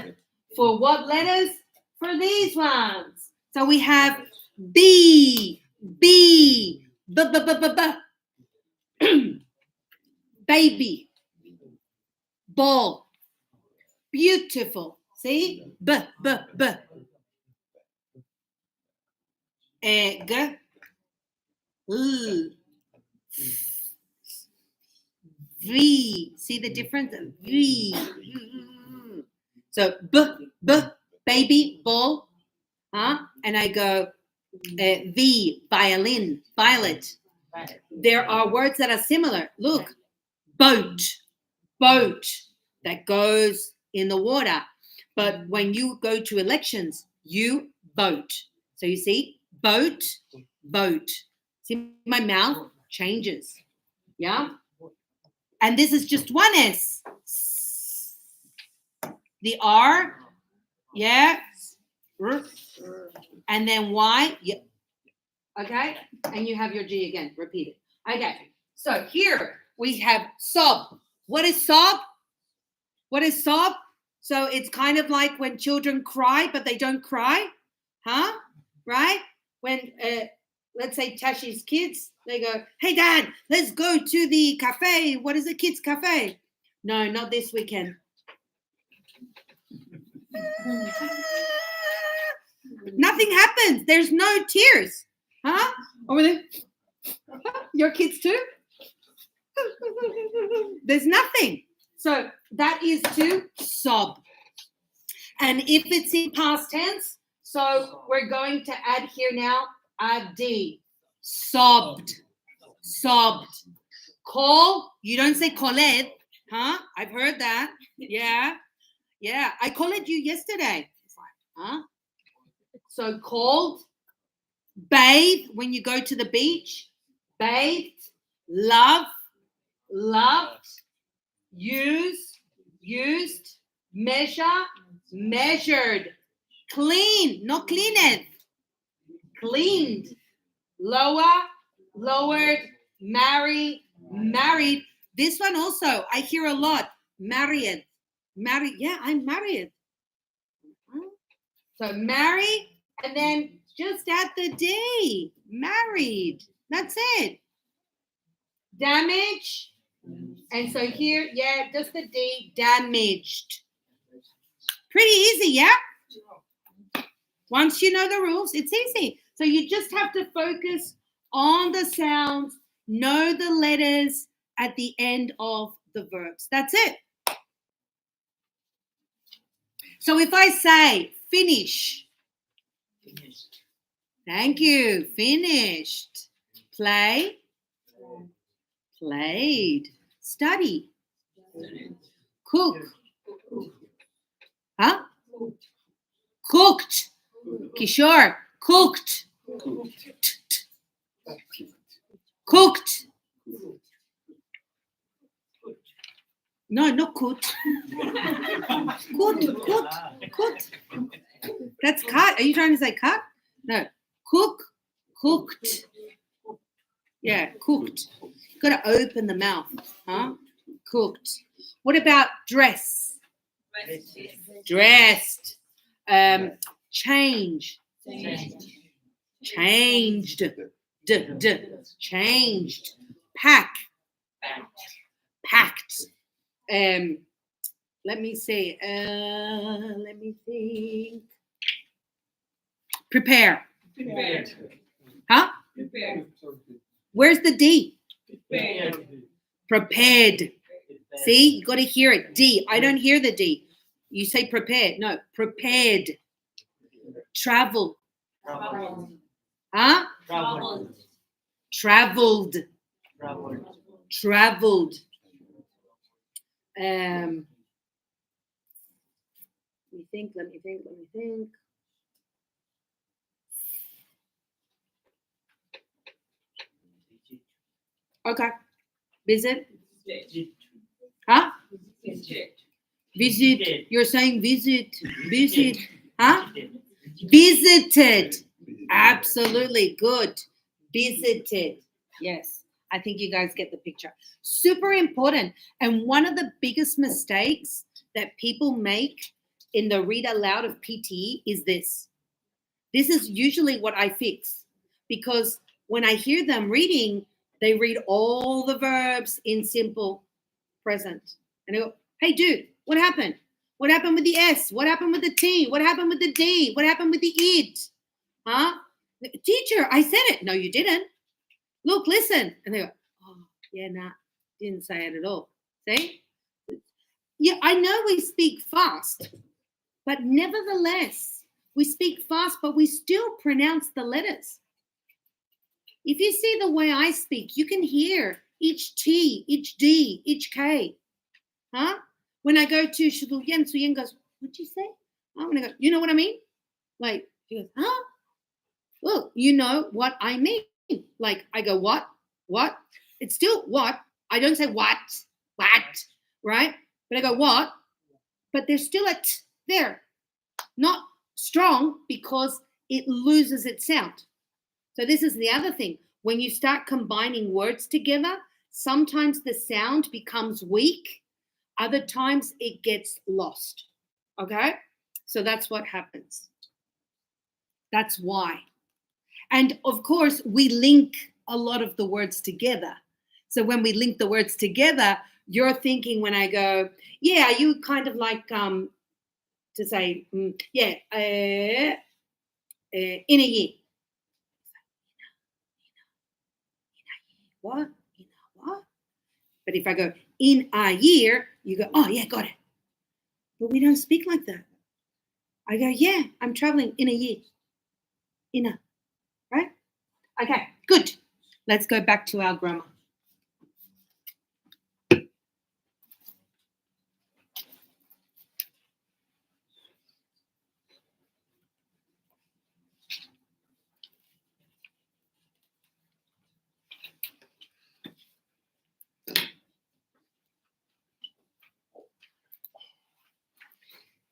For what letters? For these ones. So we have B, B, B, B, B, B, B. Baby, ball, Beautiful. See? B, b, b. Egg. L. V. See the difference? V. So b, b, baby, ball. Huh? And I go V, violin, violet. There are words that are similar. Look, boat, boat that goes in the water. But when you go to elections, you vote. So you see, boat, boat. See, my mouth changes. Yeah? And this is just one S. The R, yeah. And then Y, yeah. Okay? And you have your G again. Repeat it. Okay. So here we have sob. What is sob? What is sob? So it's kind of like when children cry, but they don't cry. Huh? Right? When, let's say Tashi's kids, they go, hey, Dad, let's go to the cafe. What is a kids' cafe? No, not this weekend. Nothing happens. There's no tears. Huh? Over there. Your kids too? There's nothing. So that is to sob. And if it's in past tense, so we're going to add here now a D. Sobbed. Sobbed. Call, you don't say colled. Huh? I've heard that. Yeah. Yeah. I called you yesterday. Huh? So called. Bathe when you go to the beach. Bathed. Love. Loved. Use. Used. Measure. Measured. Clean. Not cleaned. Cleaned. Lower. Lowered. Marry. Married. This one also, I hear a lot. Married. Married. Yeah, I'm married. So marry, and then just add the D. Married. That's it. Damage. And so here, yeah, just the D. Damaged. Pretty easy, yeah? Once you know the rules, it's easy. So you just have to focus on the sounds, know the letters at the end of the verbs. That's it. So if I say finish, thank you, finished. Play, played. Study, cook, huh? Cooked, Kishore, cooked, cooked. No, not cooked. Cooked. That's cut. Are you trying to say cut? No. Cooked. Yeah, cooked. You've got to open the mouth. Huh? Cooked. What about dress? Dressed. Change. Changed. Changed. Pack. Packed. Let me see. Let me think. Prepare. Prepared. Huh? Prepared. Where's the D? Prepared. Prepared. See, you got to hear it. D. I don't hear the D. You say prepared. No, prepared. Travel. Traveled. Huh? Traveled. Traveled. Traveled. Traveled. Let me think. Okay. Visit. Huh? Visit. You're saying visit. Visit. Huh? Visited. Absolutely. Good. Visited. Yes. I think you guys get the picture. Super important. And one of the biggest mistakes that people make in the read aloud of PTE is this. This is usually what I fix, because when I hear them reading, they read all the verbs in simple present. And I go, hey, dude, what happened? What happened with the S? What happened with the T? What happened with the D? What happened with the it? Huh? Teacher, I said it. No, you didn't. Look, listen. And they go, oh, yeah, nah, didn't say it at all. See? Yeah, I know we speak fast, but nevertheless, we speak fast, but we still pronounce the letters. If you see the way I speak, you can hear each T, each D, each K. Huh? When I go to Shuduyen, Suyen goes, what'd you say? I'm gonna go, you know what I mean? Like, he goes, huh? Well, you know what I mean. Like, I go, what? What? It's still what? I don't say what, right? But I go, what? But there's still a T there. Not strong because it loses its sound. So this is the other thing. When you start combining words together, sometimes the sound becomes weak. Other times it gets lost. Okay? So that's what happens. That's why. And of course, we link a lot of the words together. So when we link the words together, you're thinking when I go, yeah, you kind of like to say, yeah, in a year. What? In a what? But if I go, in a year, you go, oh, yeah, got it. But we don't speak like that. I go, yeah, I'm traveling in a year. In a, right? Okay, good. Let's go back to our grammar.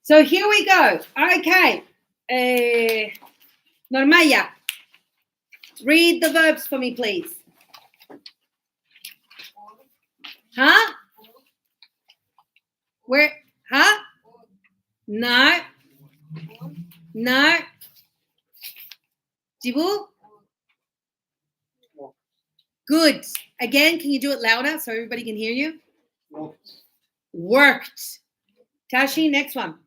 So here we go. Okay. Normaya, read the verbs for me, please. Huh? Where? Huh? No. No. Jibu? Good. Again, can you do it louder so everybody can hear you? Worked. Tashi, next one.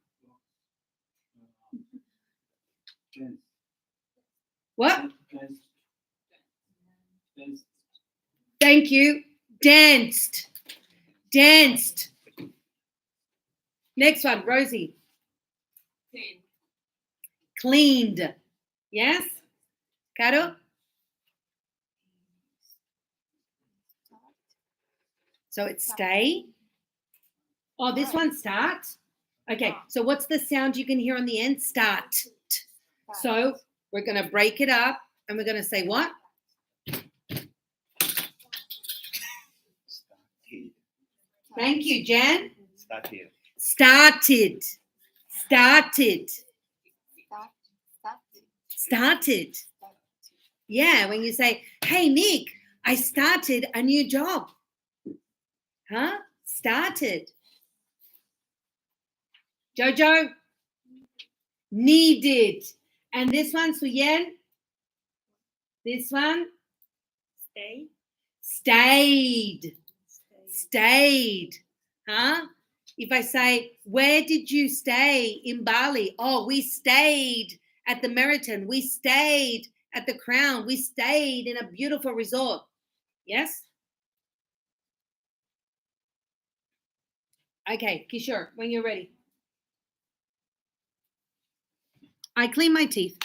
What? Thank you. Danced. Danced. Next one, Rosie. Cleaned. Yes? Caro? So it's stay. Oh, this one start. Okay, so what's the sound you can hear on the end? Start. So we're going to break it up and we're going to say what? Thank you, Jan. Started. Started. Started. Yeah, when you say, hey, Nick, I started a new job. Huh? Started. Jojo? Needed. And this one, Suyen? This one? Stayed. Stayed. Huh? If I say, where did you stay in Bali? Oh, we stayed at the Meriton. We stayed at the Crown. We stayed in a beautiful resort. Yes? Okay, Kishore, when you're ready. I clean my teeth.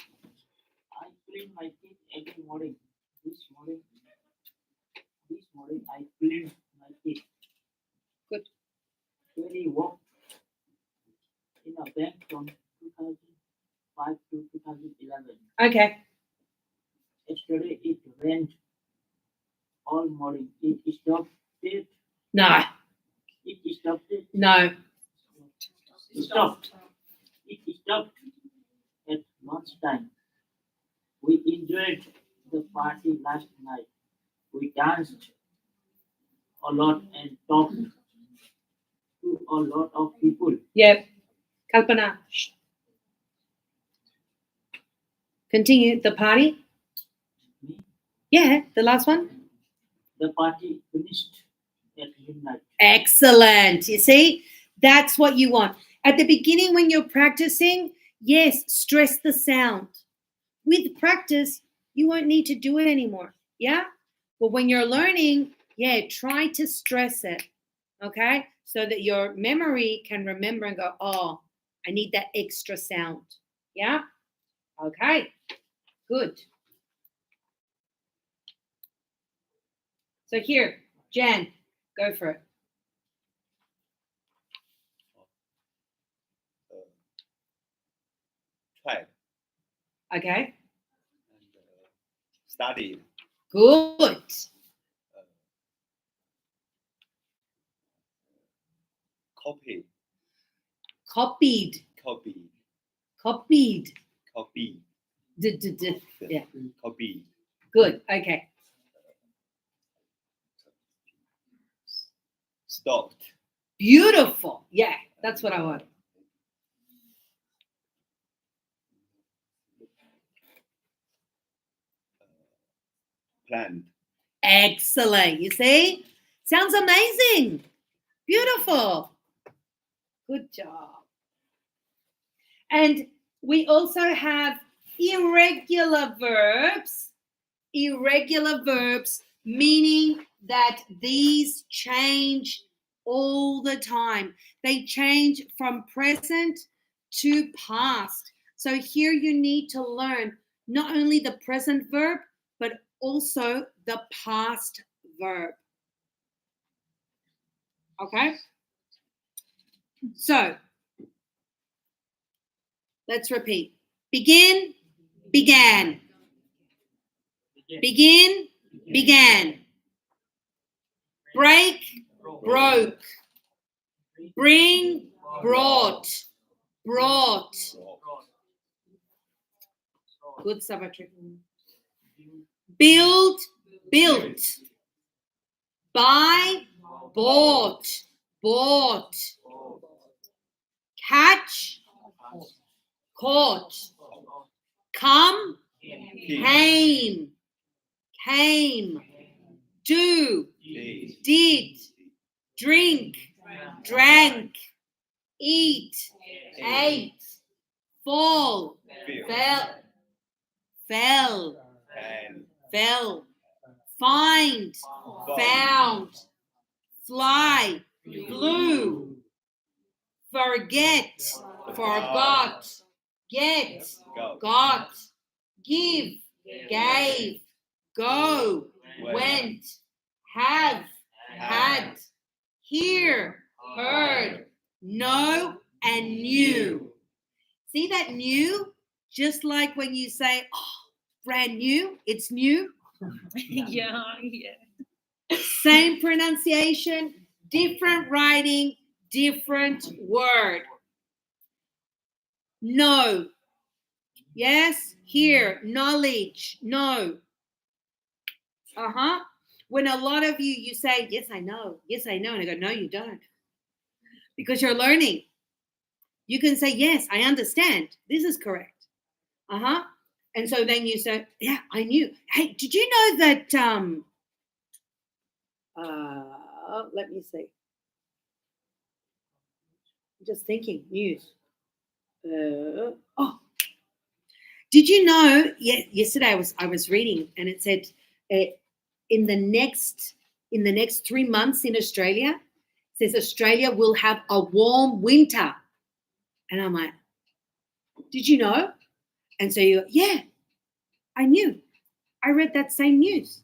I clean my teeth every morning. This morning I cleaned my teeth. Good. Really worked in a bank from 2005 to 2011. Okay. Yesterday it rained all morning. It stopped it. No. It stopped it. No. It stopped. It stopped at lunchtime. We enjoyed the party last night. We danced a lot and talked to a lot of people. Yep. Kalpana. Shh. Continue. The party. Me, Yeah, the last one. the party finished at midnight. Excellent. You see, that's what you want. At the beginning when you're practicing, yes, stress the sound. With practice, you won't need to do it anymore. Yeah? But when you're learning, yeah, try to stress it. Okay? So that your memory can remember and go, oh, I need that extra sound. Yeah? Okay. Good. So here, Jan, go for it. Try Okay. and study. Good. Copy. Copied. Copy. Copied. Copy. Yeah. Copy. Good. Okay. Stopped. Beautiful. Yeah, that's what I want. Planned. Excellent. You see? Sounds amazing. Beautiful. Good job. And we also have irregular verbs. Irregular verbs meaning that these change all the time. They change from present to past. So here you need to learn not only the present verb, but also the past verb. Okay? So, let's repeat. Begin, began. Begin, began. Break, broke. Bring, brought. Brought. Good, Savitri. Build, built. Buy, bought. Bought. Catch, caught. Come, came. Came. Do, did. Drink, drank. Eat, ate. Fall, fell. And Fell. Find, found. Fly, flew. Forget, forgot. Get, go. got. Give, gave. Go, went. Have, had. Hear, heard. Know, and knew. See that new? Just like when you say, oh, brand new, it's new. Yeah. Same pronunciation, different writing, different word. Know. Yes, here, knowledge, know. When a lot of you say, yes, I know, and I go, no, you don't. Because you're learning. You can say, yes, I understand. This is correct. And so then you say, yeah, I knew. Hey, did you know that, let me see. I'm just thinking, news. Did you know, yesterday I was reading and it said in the next 3 months in Australia, it says Australia will have a warm winter. And I'm like, did you know? And so you go, yeah, I knew. I read that same news.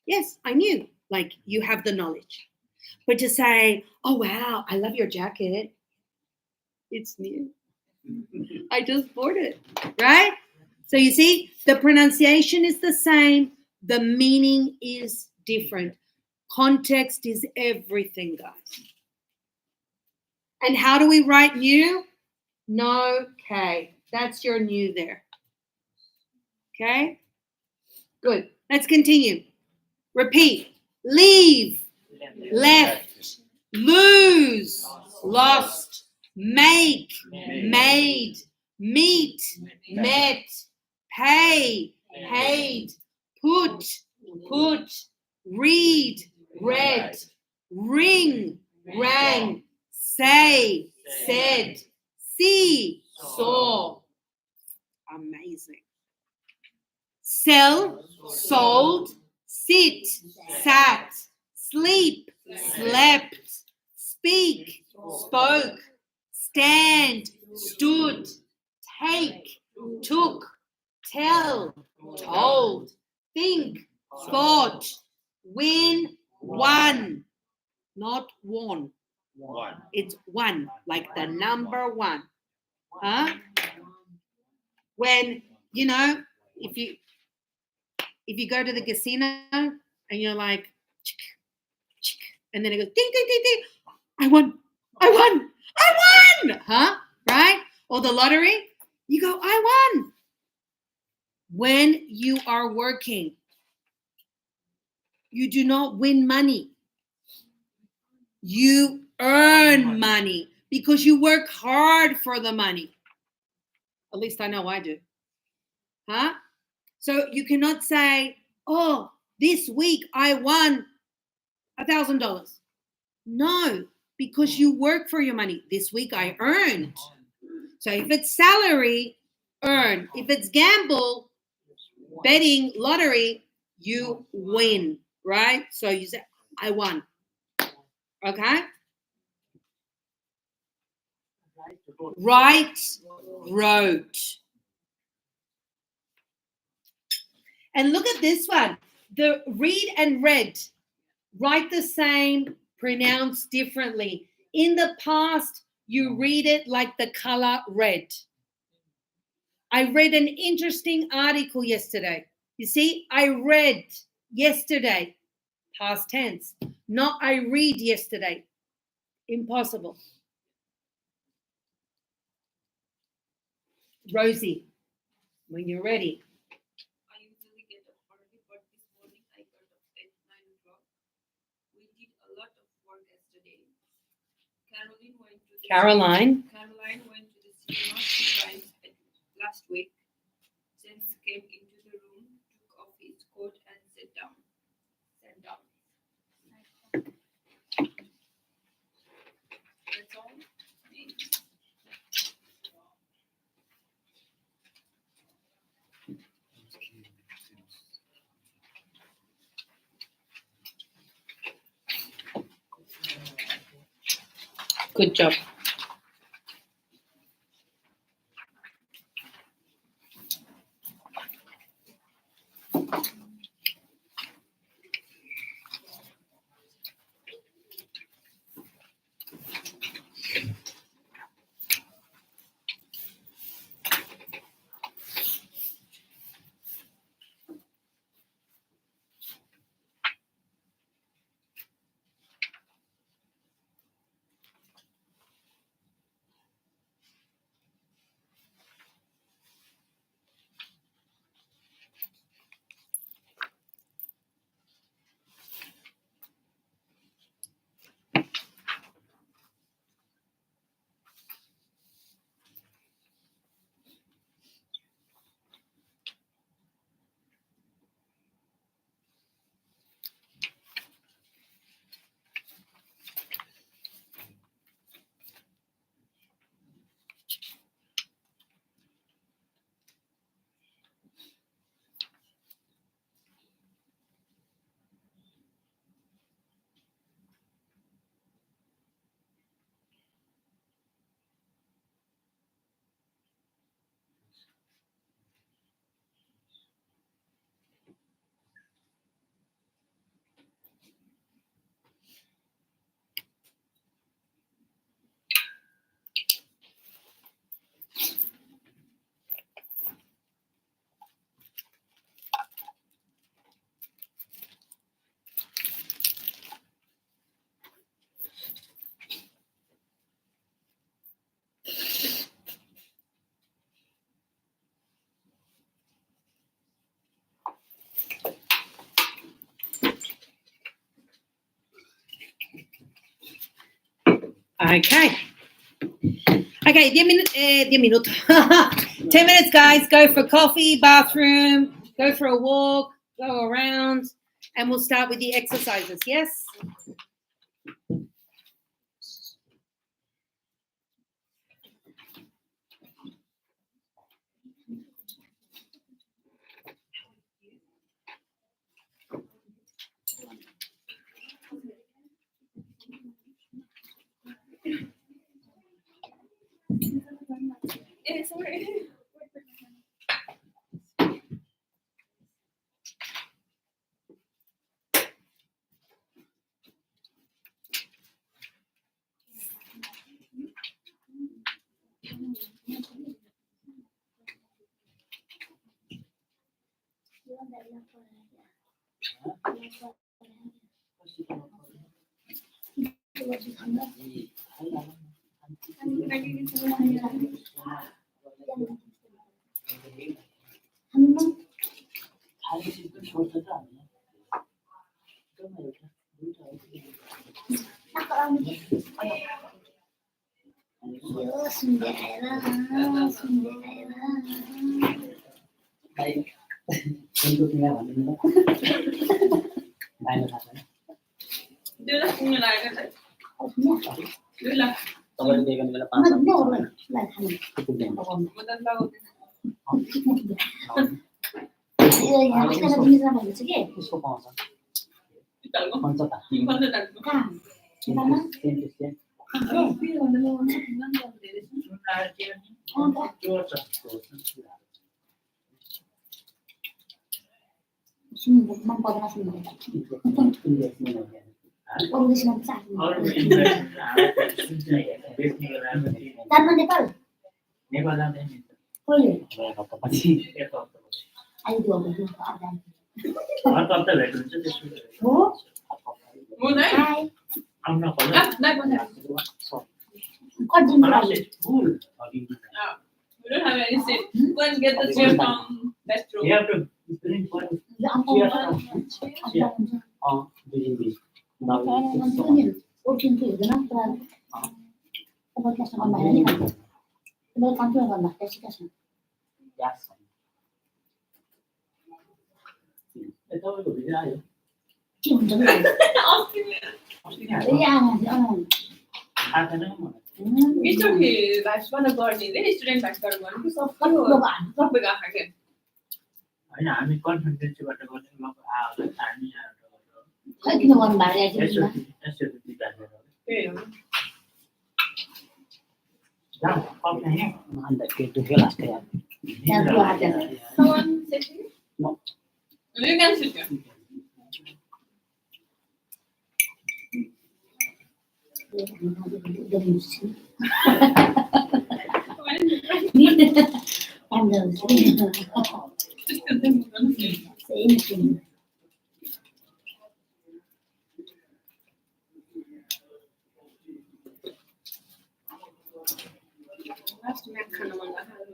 Yes, I knew. Like you have the knowledge. But to say, oh, wow, I love your jacket. It's new. I just bought it, right? So you see, the pronunciation is the same. The meaning is different. Context is everything, guys. And how do we write new? No, okay. That's your new there. Okay? Good. Let's continue. Repeat. Leave, left, lose, lost, make, made, meet, met, pay, paid, put, read, read, ring, rang, say, said, See, saw. Amazing. Sell, sold. Sit, sat. Sleep, slept. Speak, spoke. Stand, stood. Take, took. Tell, told. Think, thought. Win, won. Not won. One. It's one, like the number one. Huh? When, if you go to the casino and you're like, chick, chick, and then it goes ding, ding, ding, ding. I won. Huh? Right? Or the lottery, you go, I won. When you are working, you do not win money. You earn money because you work hard for the money. At least I know I do. Huh? So you cannot say, oh, this week I won $1,000. No, because you work for your money. This week I earned. So if it's salary, earn. If it's gamble, betting, lottery, you win, right? So you say, I won. Okay? Write, wrote. And look at this one. The read and read. Write the same, pronounce differently. In the past, you read it like the color red. I read an interesting article yesterday. You see, I read yesterday, past tense. Not I read yesterday. Impossible. Rosie, when you're ready. I usually get up early, but this morning I got up at 9 o'clock. We did a lot of work yesterday. Caroline went to the cinema 2 times last week. James came into the room, took off his coat and sat down. That's all. Good job. Okay. Okay, 10 minutos. 10 minutes, guys. Go for coffee, bathroom, go for a walk, go around, and we'll start with the exercises, yes? sorry. We don't have any seat. Go and get the chair from that room. You have to bring one chair from chair. Bring. Now yes. तपाईँको video आयो थाहा छैन It's okay. भाषबाट गर्ने रे student भाषबाट गर्ने कि सबैको आँखा के होइन हामी कन्फिडेन्सीबाट गर्ने मको आयो हामी त्यही हो Someone sit here? No. You can sit here. Last man खाना मन लाग्यो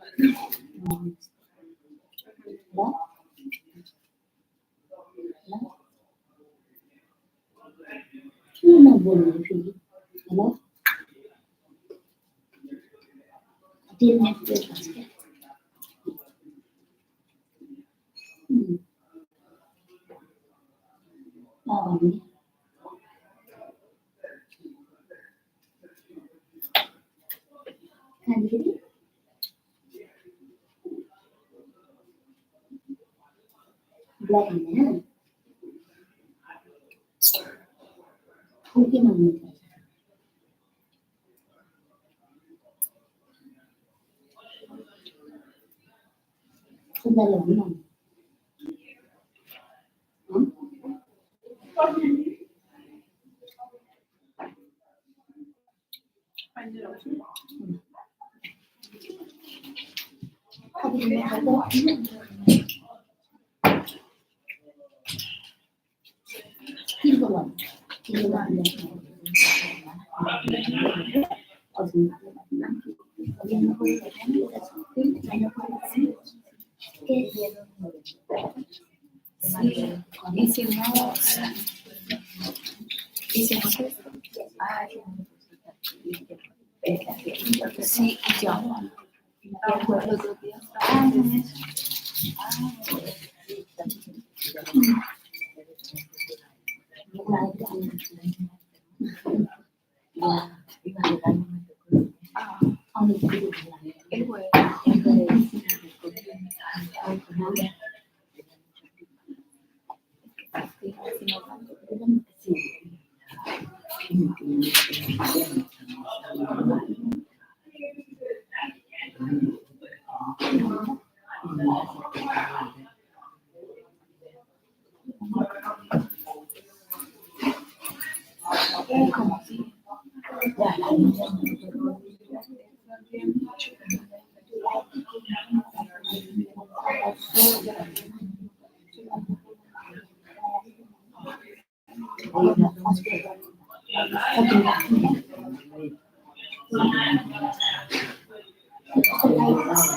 Black man. Okay, mama. Sudah lama. Sí, yo.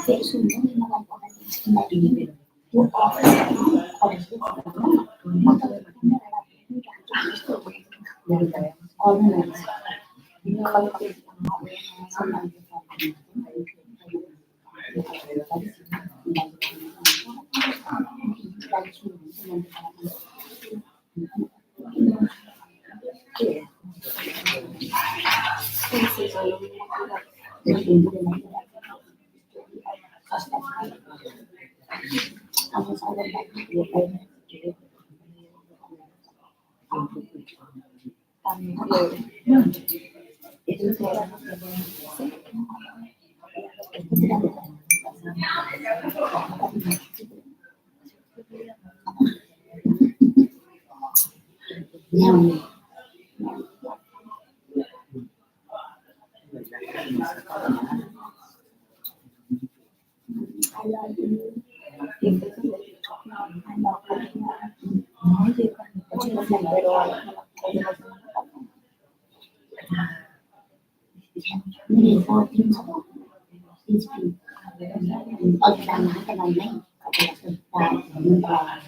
vệ sinh nó đi làm có cái gì mà đi tôi có cái gì mà tôi còn là không có xong rồi Ini sao tim sống ở đằng cái này này cái sự ta mình là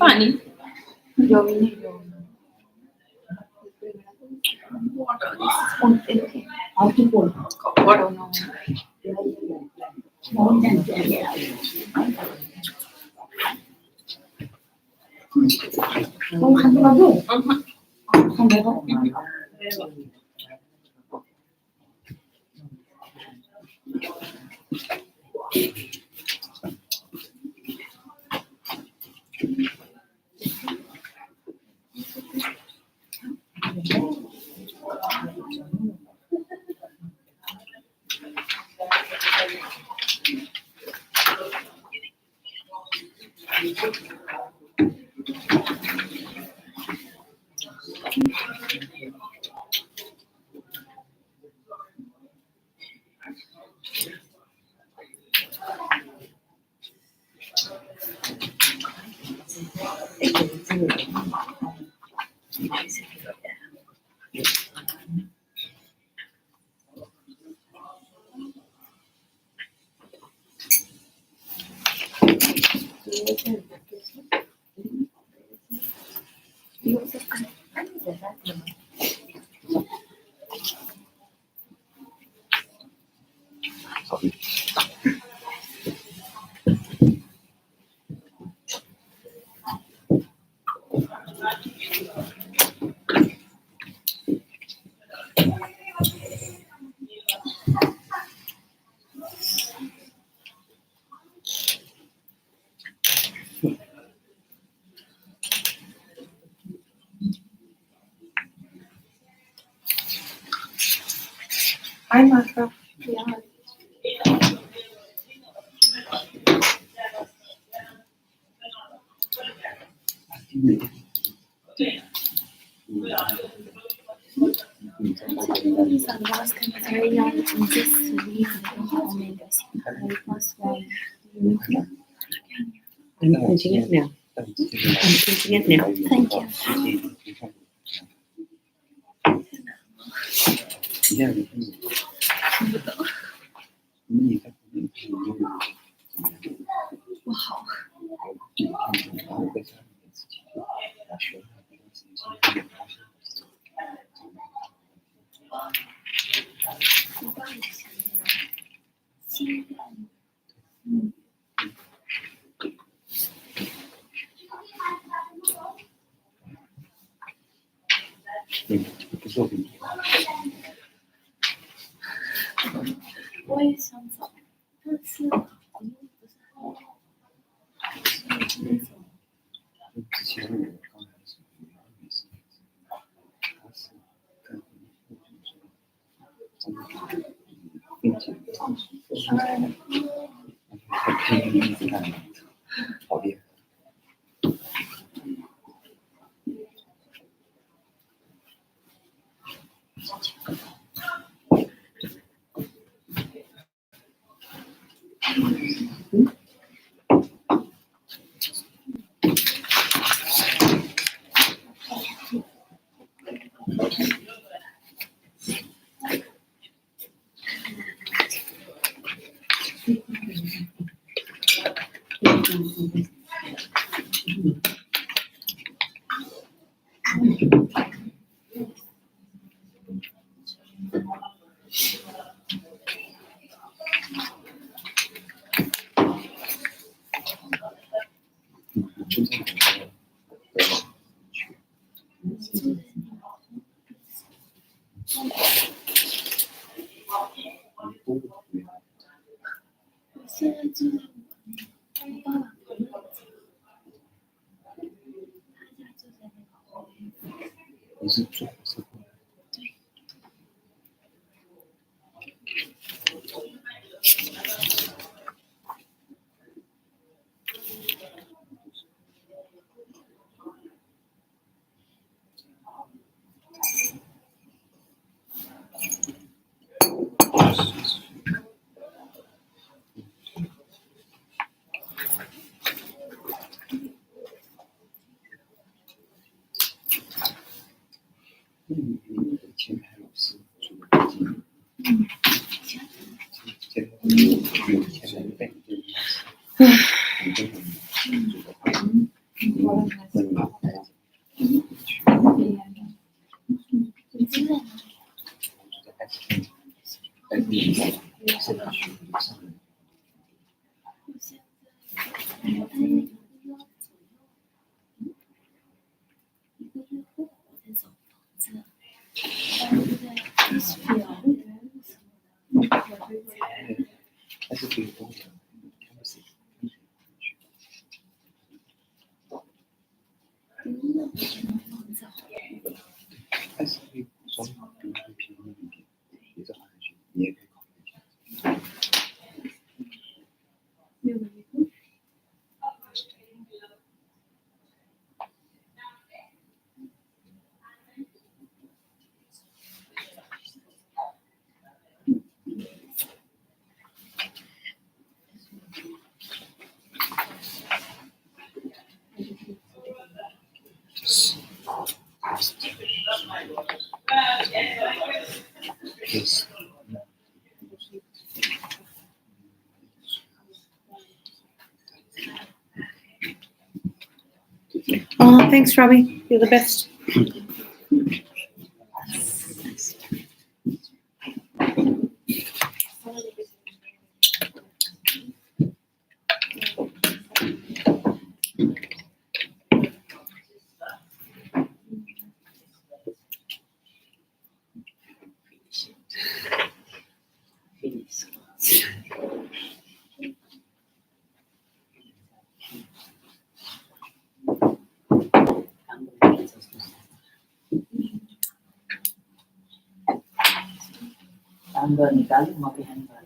Pani. ở cái buồn Water no. nó đang chạy không ăn bao nhiêu không được không Hi, Martha. Punching it now. I'm punching it now. Thank you. Wow. 配音一直看，好厉害。就这样现在住在我爸爸朋友家，他家就在那个后面。你是做什么？对。你的前台老师住的附近，前台有前台带你的老师，你跟你住的附近，那你你住在哪里？在爱知县，在你现在学上的。我现在在1个月左右，1个月后我在找房子，就在Eastfield什么的。但是可以跟我讲，他们是那我觉得房子好贵。但是可以双方比如说便宜一点，也是好的选择，你也可以考虑一下。 6个月。Yes. Oh, thanks, Robbie. You're the best. Finish. Tanggal ni kali mapihan ba?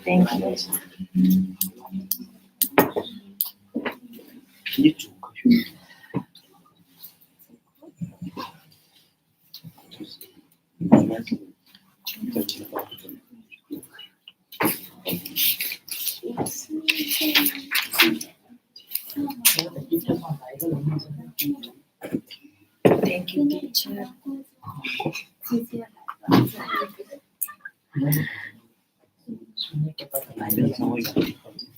Thank you. 你主科学，就是应该是在其他方面。 Thank you, teacher. 直接来吧。男生稍微有点靠近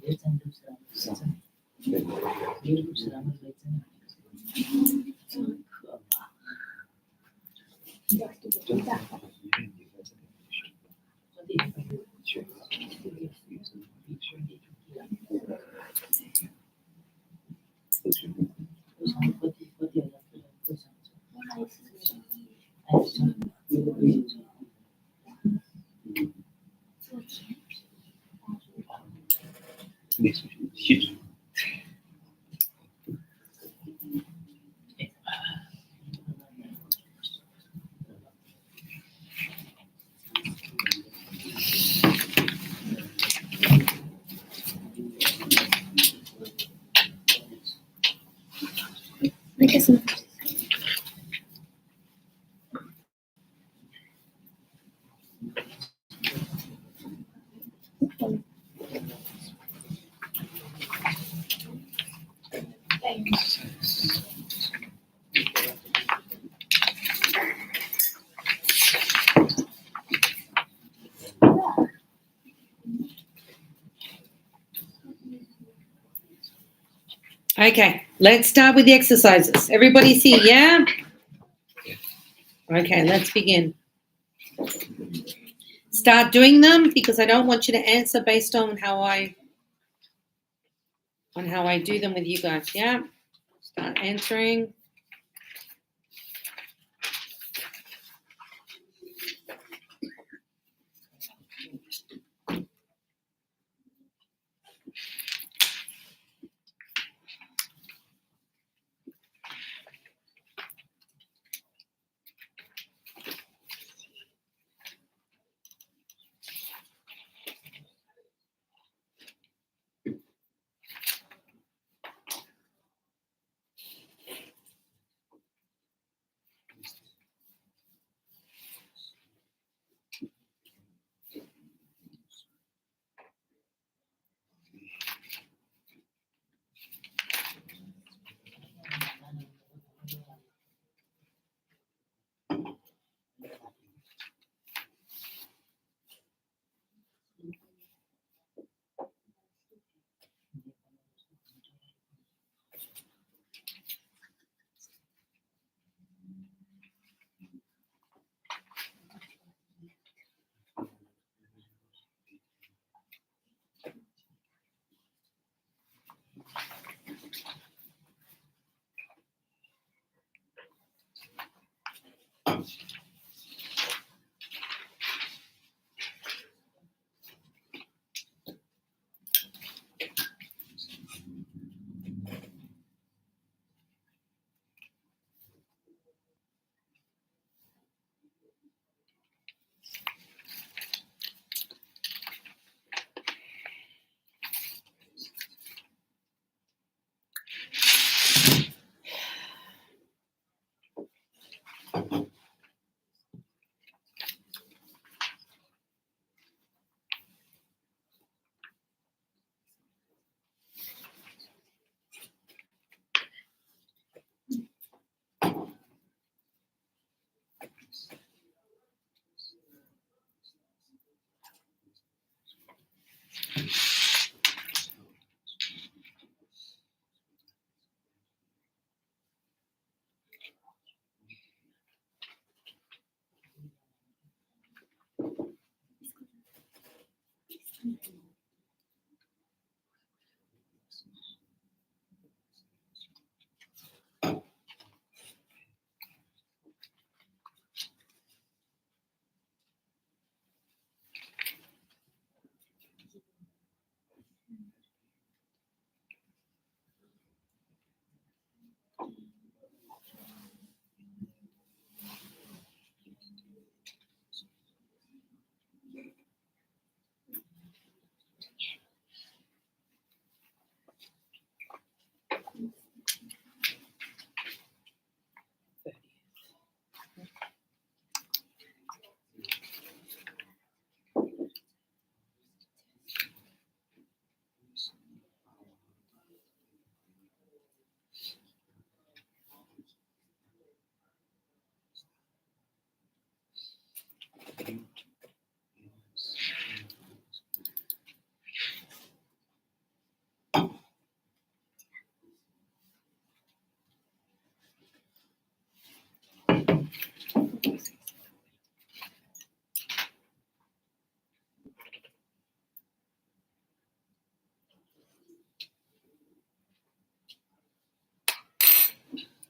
入学，上对，就大部分医院也在这边学，学生学。 做甜品，类似于细致。 했으면 Okay, let's start with the exercises. Everybody see, yeah? Okay, let's begin. Start doing them because I don't want you to answer based on how I do them with you guys, yeah? Start answering.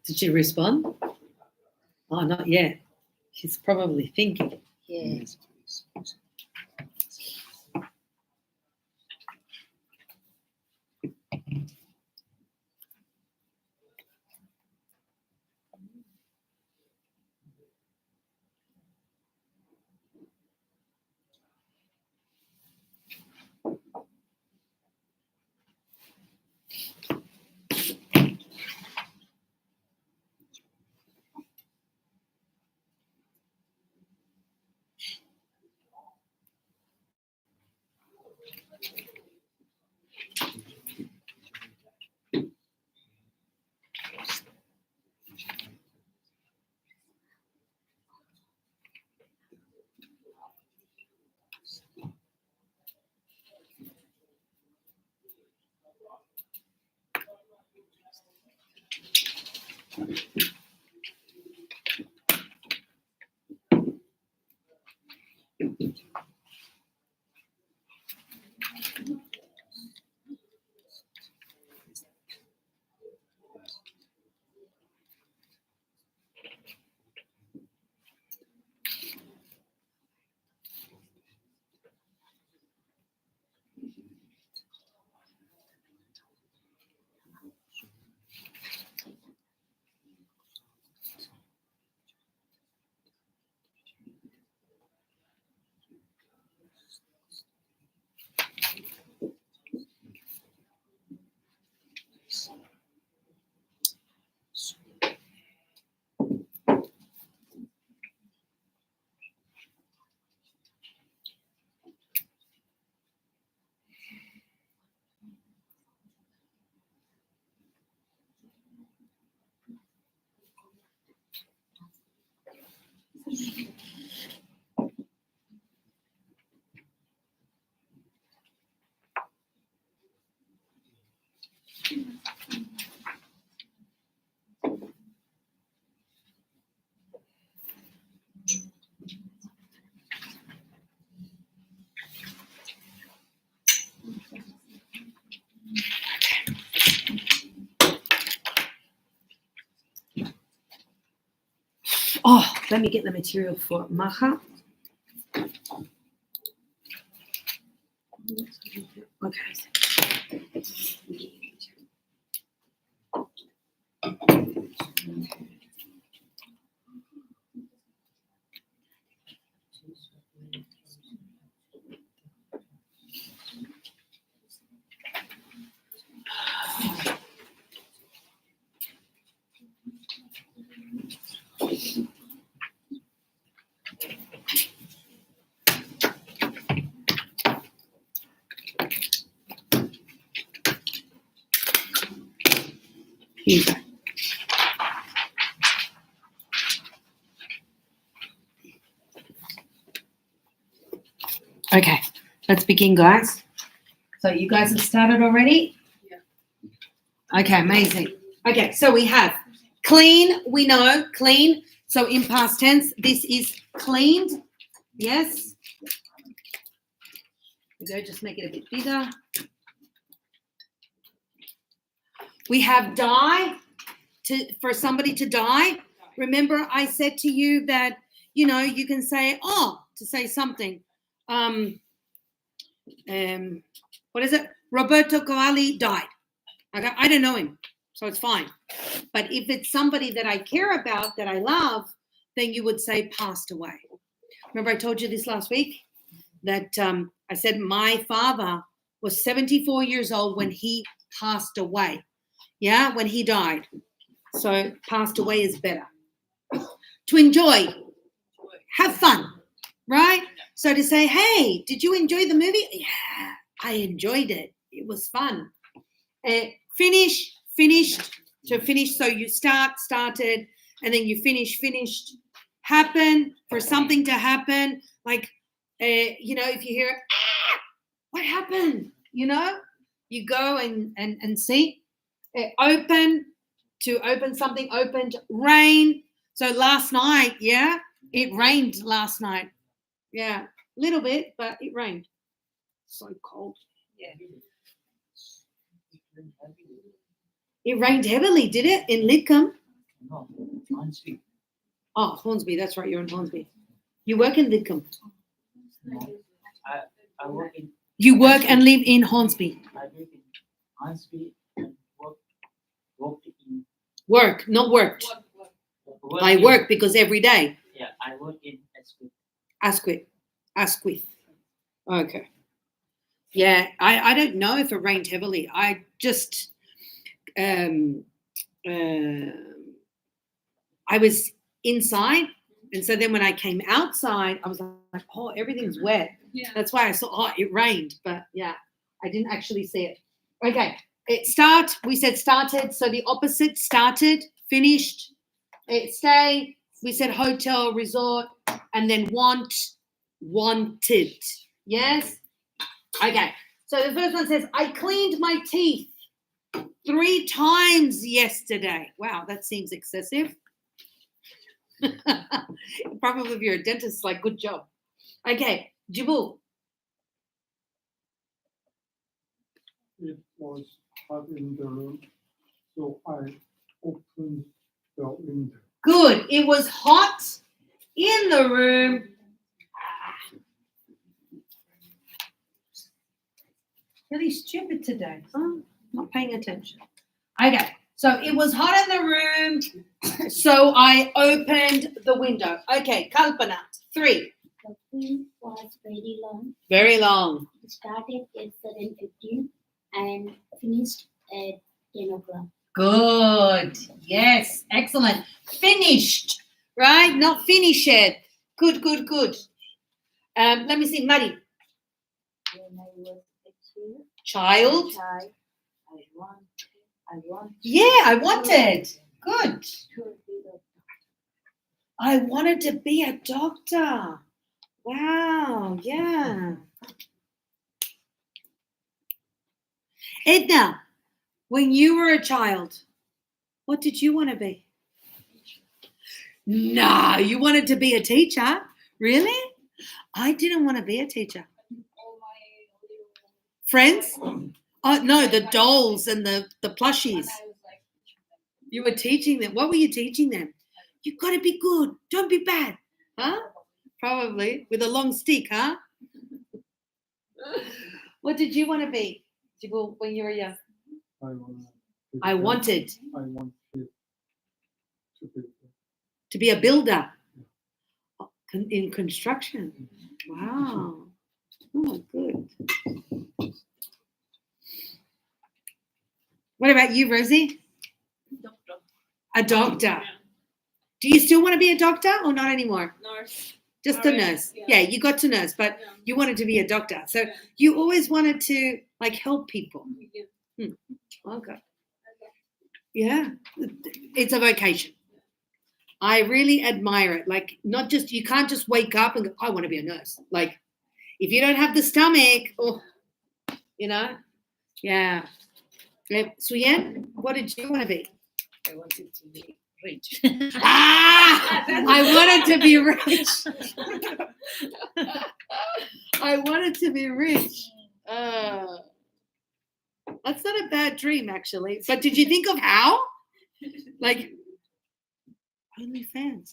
Did she respond? Oh, not yet. She's probably thinking. 예. Yes, please. Oh, let me get the material for maha. Okay. Here you go. Okay, let's begin, guys. So you guys have started already? Yeah. Okay, amazing. Okay, so we have clean, we know, clean. So in past tense, this is cleaned. Yes. We go, just make it a bit bigger. We have die, for somebody to die. Remember I said to you that, you know, you can say, oh, to say something. What is it? Roberto Cavalli died. Okay, I don't know him, so it's fine. But if it's somebody that I care about, that I love, then you would say passed away. Remember I told you this last week? That I said my father was 74 years old when he passed away. Yeah, when he died. So passed away is better. To enjoy, have fun, right? So to say, hey, did you enjoy the movie? Yeah, I enjoyed it. It was fun. Finish, finished, to finish. So you started, and then you finished. Happen, for something to happen. Like, you know, if you hear, what happened? You know, you go and see. Open, to open something, opened. Rain. So last night, yeah, it rained last night. Yeah, a little bit, but it rained. So cold. Yeah. It rained heavily, did it? In Lidcombe? No, Hornsby. Oh, Hornsby, that's right, you're in Hornsby. You work in Lidcombe. No, I work in. You work and live in Hornsby. I live in Hornsby and worked in. Work, not worked. I work because every day. Yeah, I work in Asquith. Okay. Yeah, I don't know if it rained heavily. I just, I was inside And so then when I came outside, I was like, oh, everything's wet. Yeah. That's why I saw, oh, it rained. But yeah, I didn't actually see it. Okay. We said started. So the opposite, started, finished. Stay. We said hotel, resort, and then want, wanted. Yes? Okay. So the first one says, I cleaned my teeth 3 times yesterday. Wow, that seems excessive. Probably if you're a dentist, like, good job. Okay, Jibu. It was hot in the room, so I opened the window. Good. It was hot in the room. Really stupid today. Huh? Not paying attention. Okay. So it was hot in the room, so I opened the window. Okay, Kalpana, 3. The film was very long. Very long. It started at 7:15 and finished at 10 o'clock. Good. Yes. Excellent. Finished. Right? Not finish it. Good, good, good. Let me see. Mari. When I was a Child. child, I want Yeah, I wanted. Good. to be the I wanted to be a doctor. Wow. Yeah. Edna, when you were a child, what did you want to be? No, you wanted to be a teacher. Really? I didn't want to be a teacher. All my little Friends? Oh, no, the dolls and the plushies. and I was like, You were teaching them. What were you teaching them? You've got to be good. Don't be bad. Huh? Probably. With a long stick, huh? What did you want to be Jibu, when you were young? I wanted I wanted to be a builder in construction. Wow. Oh, good. What about you, Rosie? doctor. A doctor. Yeah. Do you still want to be a doctor or not anymore? Nurse. Just a Alright, nurse. yeah. Yeah, you got to nurse, but Yeah. you wanted to be a doctor. So Yeah. you always wanted to like help people. Yeah. Okay. Yeah. It's a vocation. I really admire it. Like, not just, you can't just wake up and go, I want to be a nurse. Like, if you don't have the stomach, oh, you know? Yeah. Suyen, what did you want to be? I wanted to be rich. I wanted to be rich. I wanted to be rich. That's not a bad dream, actually. But did you think of how? Like, OnlyFans.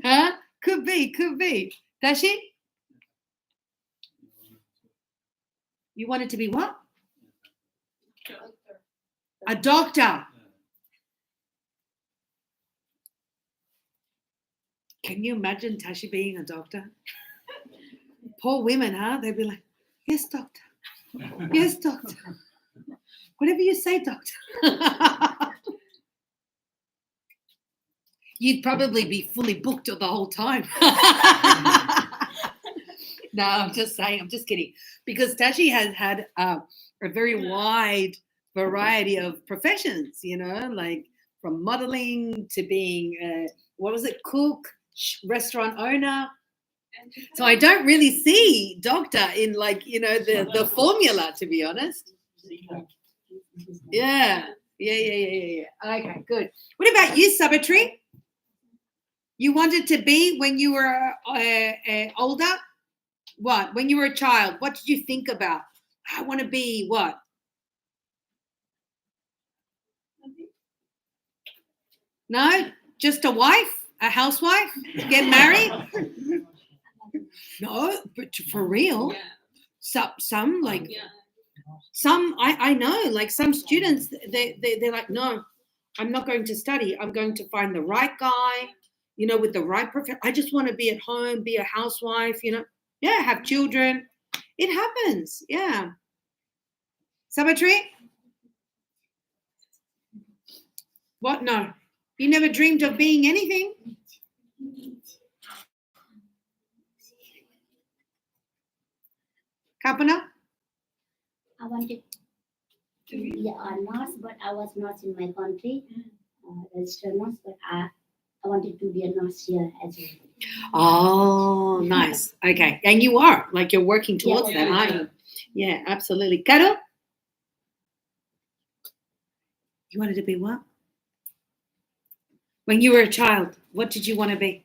Huh? Could be. Dashi? You wanted to be what? A doctor. Can you imagine Tashi being a doctor? Poor women, huh? They'd be like, yes, doctor. Yes, doctor. Whatever you say, doctor. You'd probably be fully booked the whole time. No, I'm just saying, I'm just kidding. Because Tashi has had a very wide variety of professions, you know, like from modeling to being, cook, restaurant owner. So I don't really see doctor in like, you know, the formula, to be honest. Yeah. Okay, good. What about you, Sabitri? You wanted to be when you were older? What? When you were a child, what did you think about? I want to be what? No? Just a wife? A housewife? Get married? No, but for real. Yeah. Some like Yeah. some I know, like some students they're like, no, I'm not going to study. I'm going to find the right guy, you know, with the right profession. I just want to be at home, be a housewife, you know. Yeah, have children. It happens. Yeah. Sabitri? What? No. You never dreamed of being anything? Kapana? I wanted to be a nurse, but I was not in my country, registered nurse, but I wanted to be a nurse here as well. Oh, nice. Okay. And you are, like you're working towards that, aren't you? Yeah, absolutely. Caro? You wanted to be what? When you were a child, what did you want to be?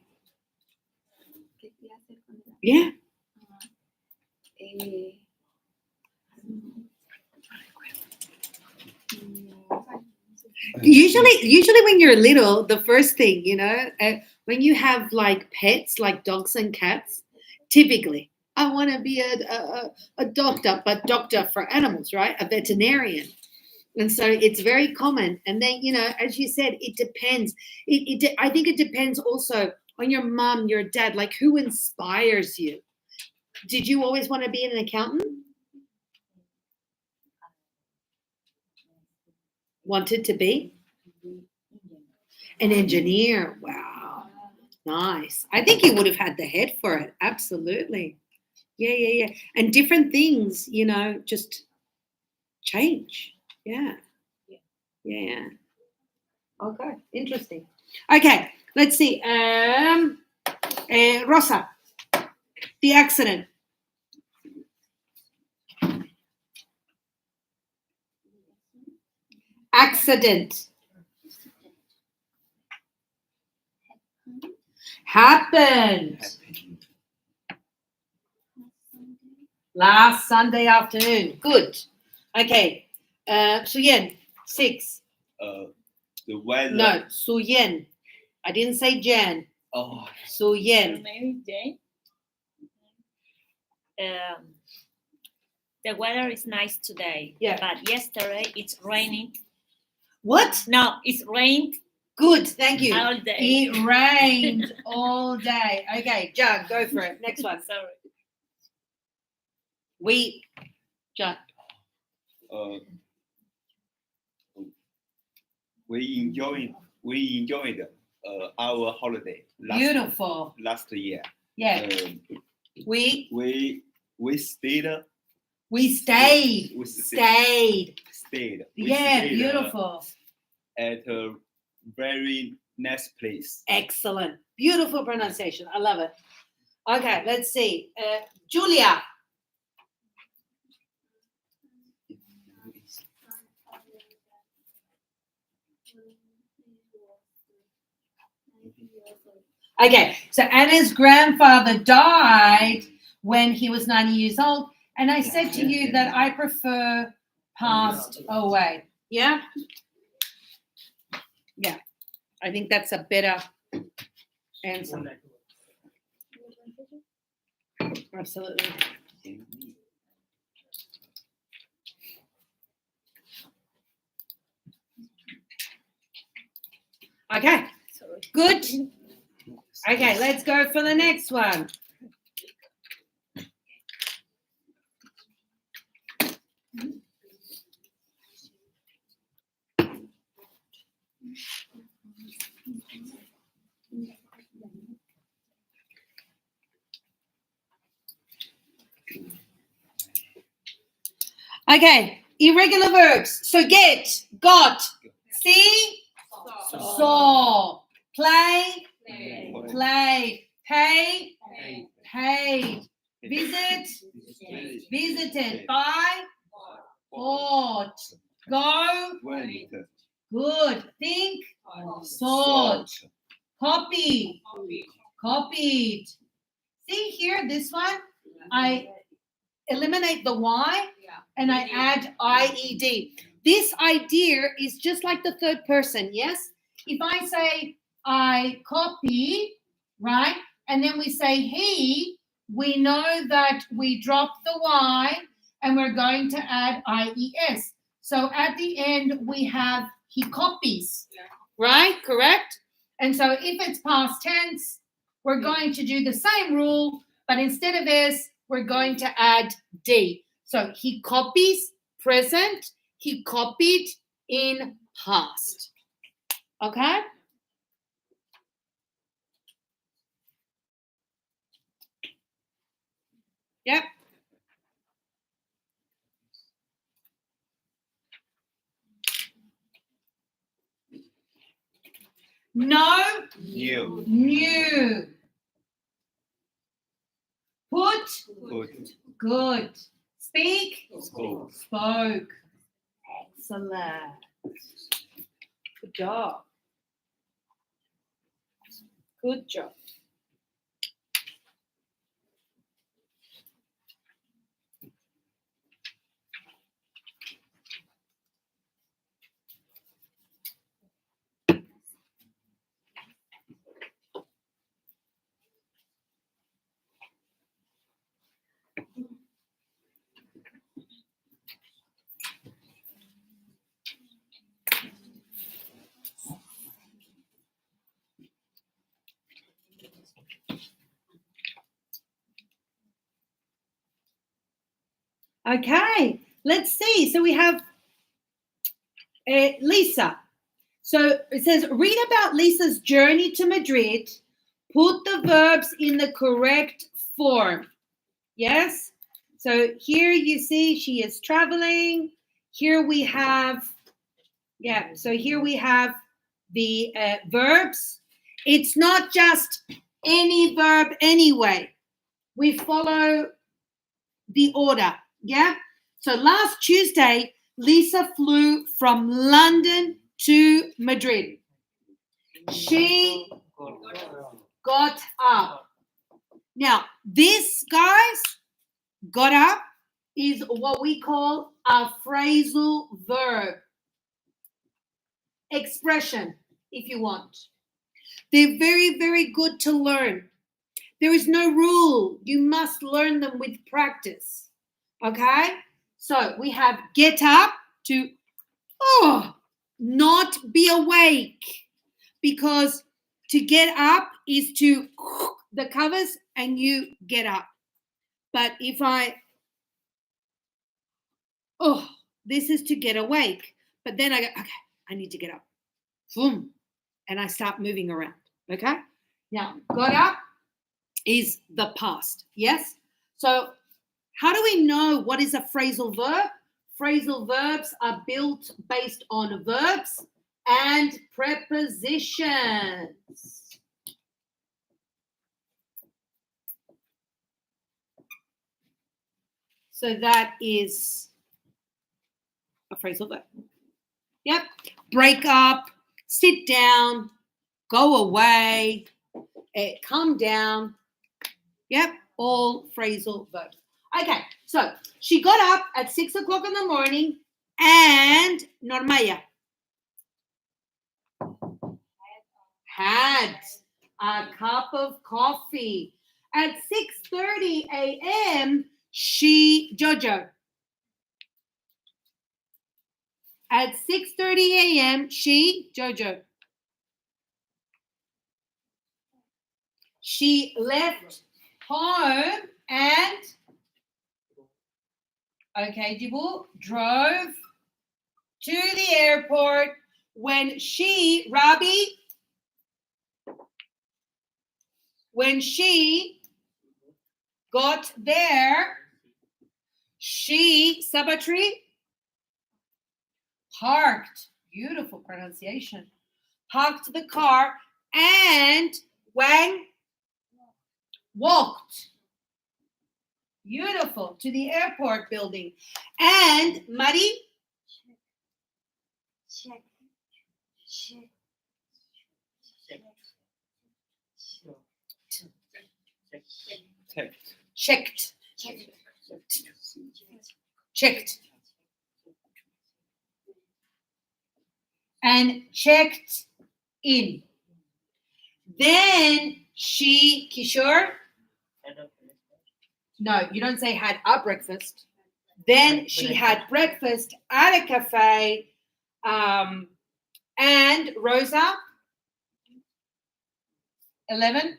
Yeah. Usually when you're little, the first thing, when you have like pets, like dogs and cats, typically, I want to be a doctor, but doctor for animals, right? A veterinarian. And so it's very common. And then, as you said, it depends. I think it depends also on your mom, your dad, like who inspires you. Did you always want to be an accountant? Wanted to be? An engineer. Wow. Nice. I think you would have had the head for it. Absolutely. Yeah. And different things, just change. Yeah. Okay. Interesting. Okay. Let's see. Rosa, the accident. Accident. Happened. Last Sunday afternoon. Good. Okay. Suyen, 6. The weather. No, Suyen. I didn't say Jan. Oh, Suyen. Maybe Jane. The weather is nice today. Yeah. But yesterday it's raining. What? No, it's rained Good. Thank you. all day. It rained all day. Okay, Jug, go for it. Next one. Sorry. Jug. We enjoyed our holiday Beautiful. last year. Yeah. We stayed. We stayed. We Stayed. stayed. Yeah, beautiful. At a very nice place. Excellent. Beautiful pronunciation. I love it. Okay, let's see. Julia. Okay, so Anna's grandfather died when he was 90 years old, and I said to you that I prefer passed away. Yeah? Yeah, I think that's a better answer. Absolutely. Okay, good. Okay, let's go for the next one. Okay, irregular verbs. So get, got, see, saw, play, played, pay, paid, visit, visited, buy, bought, go, Went. good, think, sought, copy, copied. See here, this one, I eliminate the Y and I add IED. This idea is just like the third person, yes? If I say I copy, right? And then we say he, we know that we drop the Y and we're going to add IES. So at the end, we have he copies, right? Correct? And so if it's past tense, we're going to do the same rule, but instead of S, we're going to add D. So he copies, present, he copied in past. Okay? Yep. No, New. new. Put, Good. good. Speak, Spoke. spoke. Excellent. Good job. Good job. Okay, let's see. So we have Lisa. So it says, read about Lisa's journey to Madrid. Put the verbs in the correct form. Yes? So here you see she is traveling. Here we have, so here we have the verbs. It's not just any verb anyway. We follow the order. Yeah? So last Tuesday, Lisa flew from London to Madrid. She got up. Now, this, guys, got up is what we call a phrasal verb. Expression, if you want. They're very, very good to learn. There is no rule. You must learn them with practice. Okay? So we have get up to, not be awake. Because to get up is to the covers and you get up. But if this is to get awake. But then I go, okay, I need to get up. Boom. And I start moving around. Okay? Now, got up is the past. Yes? So how do we know what is a phrasal verb? Phrasal verbs are built based on verbs and prepositions. So that is a phrasal verb. Yep. Break up, sit down, go away, come down. Yep. All phrasal verbs. Okay. So she got up at 6 o'clock in the morning and Normaya had a cup of coffee. At 6:30 a.m., Jojo. At 6:30 a.m., Jojo. She left home and, Jibu, drove to the airport when she got there, Sabatri, parked, beautiful pronunciation, parked the car and Wang walked, beautiful, to the airport building. And Mari checked. And checked in. Then Kishore, no, you don't say had a breakfast. Then she had breakfast at a cafe. And Rosa, 11.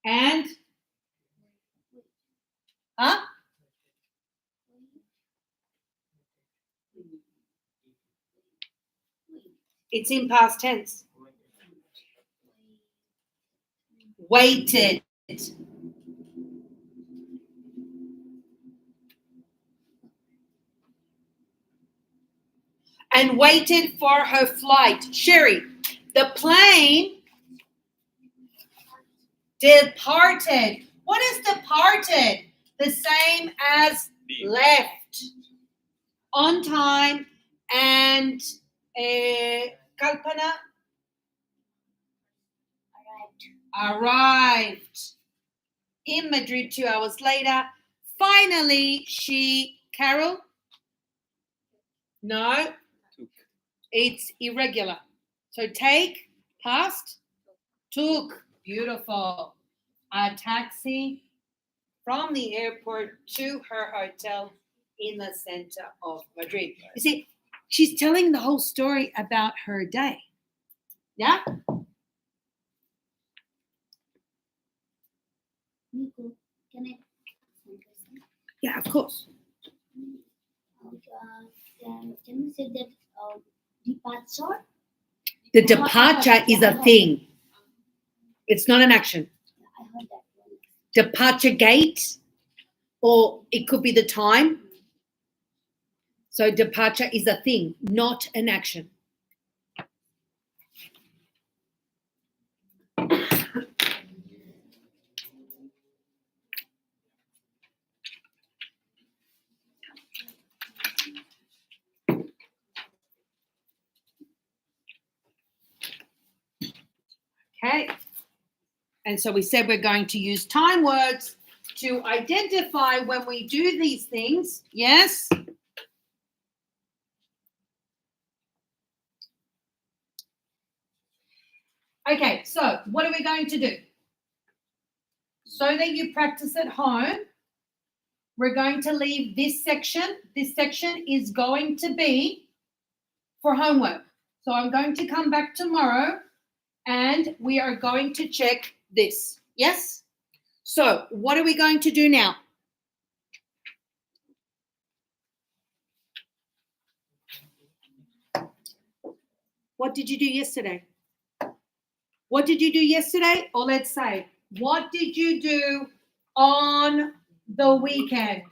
And, It's in past tense. Waited. and waited for her flight. Sherry, the plane departed. What is departed? The same as left. On time and Kalpana arrived in Madrid 2 hours later. Finally, Carol? No, it's irregular. So take, past, took, beautiful. A taxi from the airport to her hotel in the center of Madrid. You see, she's telling the whole story about her day. Yeah? Nico, can I ask one question? Yeah, of course. Can you say that departure? The departure is a thing. It's not an action. I heard that one. Departure gate, or it could be the time. So departure is a thing, not an action. Okay. And so we said we're going to use time words to identify when we do these things. Yes? Okay, so what are we going to do? So that you practice at home, we're going to leave this section. This section is going to be for homework. So I'm going to come back tomorrow and we are going to check this. Yes? So what are we going to do now? What did you do yesterday? What did you do yesterday? Or let's say, what did you do on the weekend?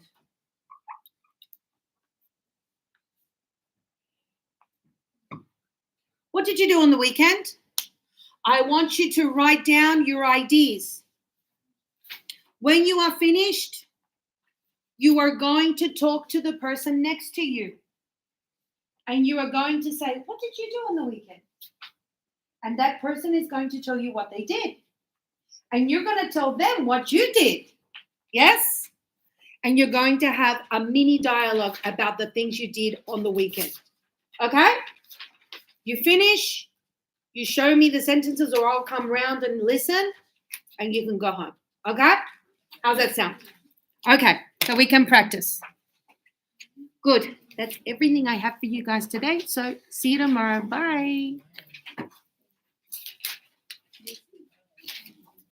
What did you do on the weekend? I want you to write down your ideas. When you are finished, you are going to talk to the person next to you. And you are going to say, what did you do on the weekend? And that person is going to tell you what they did. And you're going to tell them what you did. Yes? And you're going to have a mini dialogue about the things you did on the weekend. Okay? You finish, you show me the sentences, or I'll come round and listen, and you can go home. Okay? How's that sound? Okay, so we can practice. Good. That's everything I have for you guys today. So see you tomorrow. Bye.